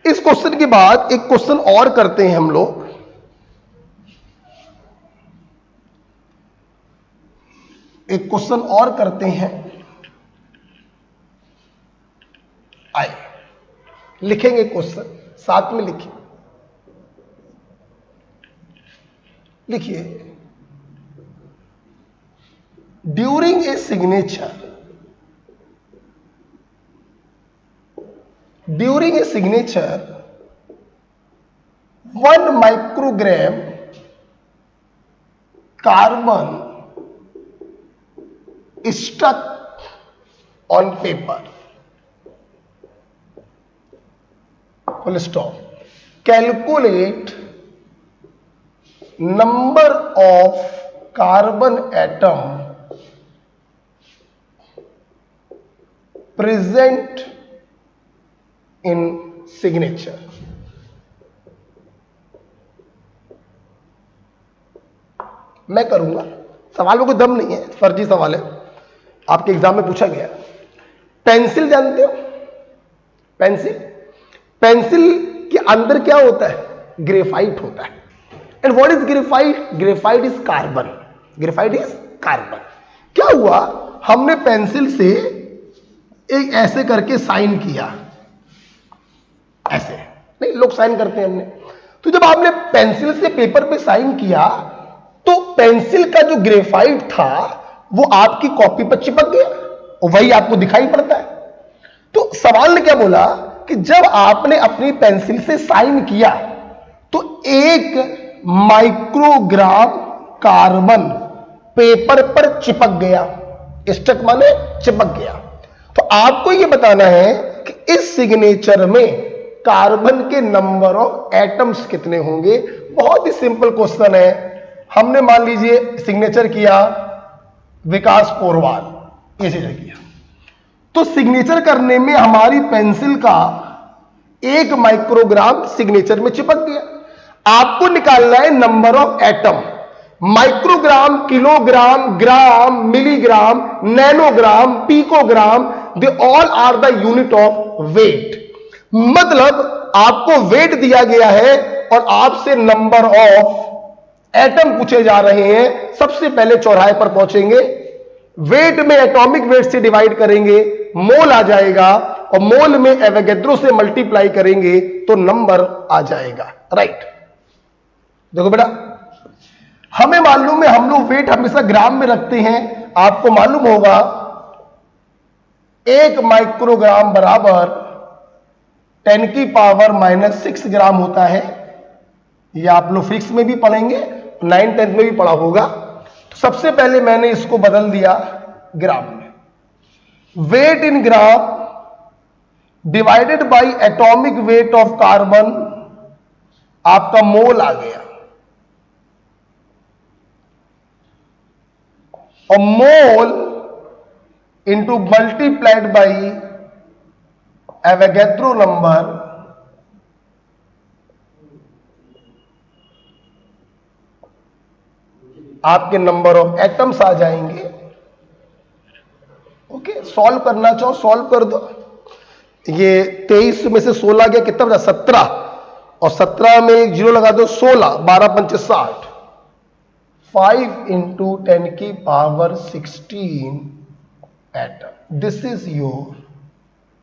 इस क्वेश्चन के बाद एक क्वेश्चन और करते हैं हम लोग। एक क्वेश्चन और करते हैं, आइए लिखेंगे क्वेश्चन, साथ में लिखिए। लिखिए, during a signature, during a signature 1 microgram carbon stuck on paper, full stop. Calculate number of carbon atom present in signature. मैं करूंगा, सवाल में कोई दम नहीं है, फर्जी सवाल है, आपके एग्जाम में पूछा गया। पेंसिल जानते हो? पेंसिल, पेंसिल के अंदर क्या होता है? ग्रेफाइट होता है। And what is graphite? Graphite is carbon, graphite is carbon. क्या हुआ, हमने पेंसिल से एक ऐसे करके साइन किया, ऐसे नहीं लोग साइन करते हैं हमने, तो जब आपने पेंसिल से पेपर पे साइन किया तो पेंसिल का जो ग्रेफाइट था वो आपकी कॉपी पर चिपक गया और वही आपको दिखाई पड़ता है। तो सवाल ने क्या बोला कि जब आपने अपनी पेंसिल से साइन किया तो 1 माइक्रोग्राम कार्बन पेपर पर चिपक गया। स्टक माने चिपक गया। तो आपको यह बताना है कि इस सिग्नेचर में कार्बन के नंबर ऑफ एटम्स कितने होंगे। बहुत ही सिंपल क्वेश्चन है। हमने मान लीजिए सिग्नेचर किया विकास पोरवाल, ये चीज किया, तो सिग्नेचर करने में हमारी पेंसिल का 1 माइक्रोग्राम सिग्नेचर में चिपक गया। आपको निकालना है number of atom. Microgram, kilogram, gram, milligram, nanogram, picogram, they all are the unit of weight. मतलब आपको वेट दिया गया है और आपसे नंबर ऑफ एटम पूछे जा रहे हैं। सबसे पहले चौराहे पर पहुंचेंगे, वेट में एटॉमिक वेट से डिवाइड करेंगे, मोल आ जाएगा, और मोल में एवोगैड्रो से मल्टीप्लाई करेंगे तो नंबर आ जाएगा। राइट, देखो बेटा, हमें मालूम है हम लोग वेट हमेशा ग्राम में रखते हैं। आपको मालूम होगा 1 माइक्रोग्राम बराबर 10⁻⁻6 ग्राम होता है। ये आप लोग फिजिक्स में भी पढ़ेंगे, 9th 10th में भी पढ़ा होगा। तो सबसे पहले मैंने इसको बदल दिया ग्राम में। Weight in gram divided by atomic weight of carbon, आपका मोल आ गया। और mole into multiplied by Avogadro number, आपके नंबर ऑफ एटम्स आ जाएंगे। ओके, सॉल्व करना चाहो सॉल्व कर दो। ये 23 में से 16 गया, कितना बचा? 17, और 17 में एक जीरो लगा दो, 16, 12 पंचे 60, 5 into 10⁻16 atom. This is your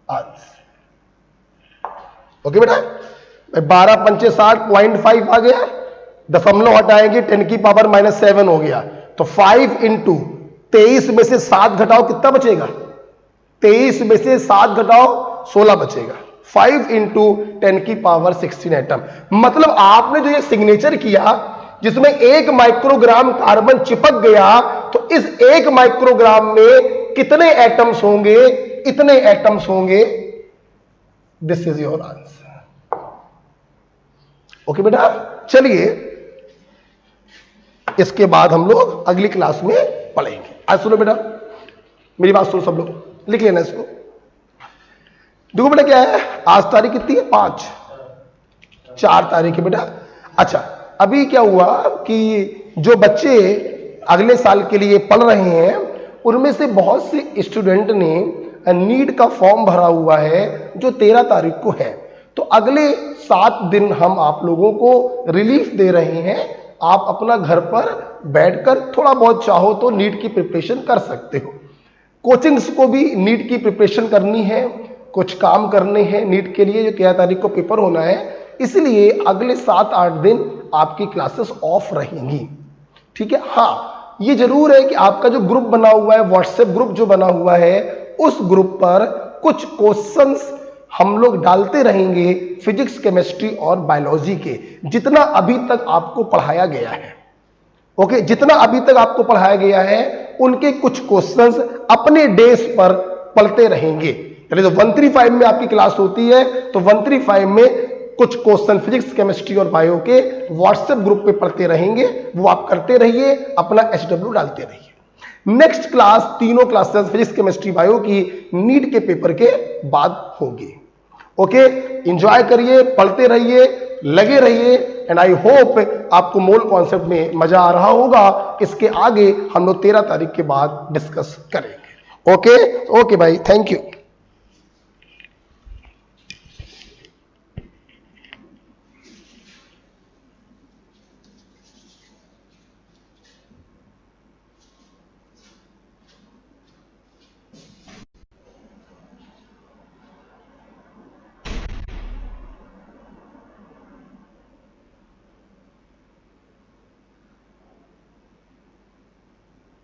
answer. Okay बेटा, 12 पंचे 60, 0.5 आ गया, दशमलव हटाएंगे 10⁻⁻7 हो गया। तो 5 इंटू 23 में से 7 घटाओ, कितना बचेगा? 23 में से 7 घटाओ 16 बचेगा। 5 इंटू 10⁻16 एटम। मतलब आपने जो ये सिग्नेचर किया जिसमें 1 माइक्रोग्राम कार्बन चिपक गया, तो इस 1 माइक्रोग्राम में कितने एटम्स होंगे? इतने एटम्स होंगे। This is your answer. Okay बेटा, चलिए इसके बाद हम लोग अगली क्लास में पढ़ेंगे। आज सुनो बेटा, मेरी बात सुनो सब लोग, लिख लेना इसको। देखो बेटा, क्या है आज तारीख कितनी है? 5, 4 तारीख है बेटा। अच्छा, अभी क्या हुआ कि जो बच्चे अगले साल के लिए पढ़ रहे हैं, उनमें से बहुत से स्टूडेंट ने नीट का फॉर्म भरा हुआ है जो 13 तारीख को है। तो अगले 7 दिन हम आप लोगों को रिलीफ दे रहे हैं। आप अपना घर पर बैठकर थोड़ा बहुत चाहो तो नीट की प्रिपरेशन कर सकते हो। कोचिंग्स को भी नीट की प्रिपरेशन करनी है, कुछ काम करने हैं नीट के लिए, जो 13 तारीख को पेपर होना है। इसलिए अगले 7-8 दिन आपकी क्लासेस ऑफ रहेंगी। ठीक है। हाँ, ये जरूर है कि आपका जो ग्रुप बना हुआ है, व्हाट्सएप ग्रुप जो बना हुआ है, उस ग्रुप पर कुछ क्वेश्चंस हम लोग डालते रहेंगे फिजिक्स, केमिस्ट्री और बायोलॉजी के, जितना अभी तक आपको पढ़ाया गया है। ओके, जितना अभी तक आपको पढ़ाया गया है उनके कुछ क्वेश्चंस अपने डेज पर पढ़ते रहेंगे। यानी तो 135 में आपकी क्लास होती है, तो 135 में कुछ क्वेश्चन फिजिक्स, केमिस्ट्री और बायो के व्हाट्सएप ग्रुप पे पढ़ते रहेंगे। वो आप करते रहिए, अपना HW डालते रहिए। नेक्स्ट क्लास, तीनों क्लासेस फिजिक्स, केमिस्ट्री, बायो की नीट के पेपर के बाद होगी। ओके, एंजॉय करिए, पढ़ते रहिए, लगे रहिए, एंड आई होप आपको मोल कॉन्सेप्ट में मजा आ रहा होगा। इसके आगे हम लोग 13 तारीख के बाद डिस्कस करेंगे। ओके भाई, थैंक यू।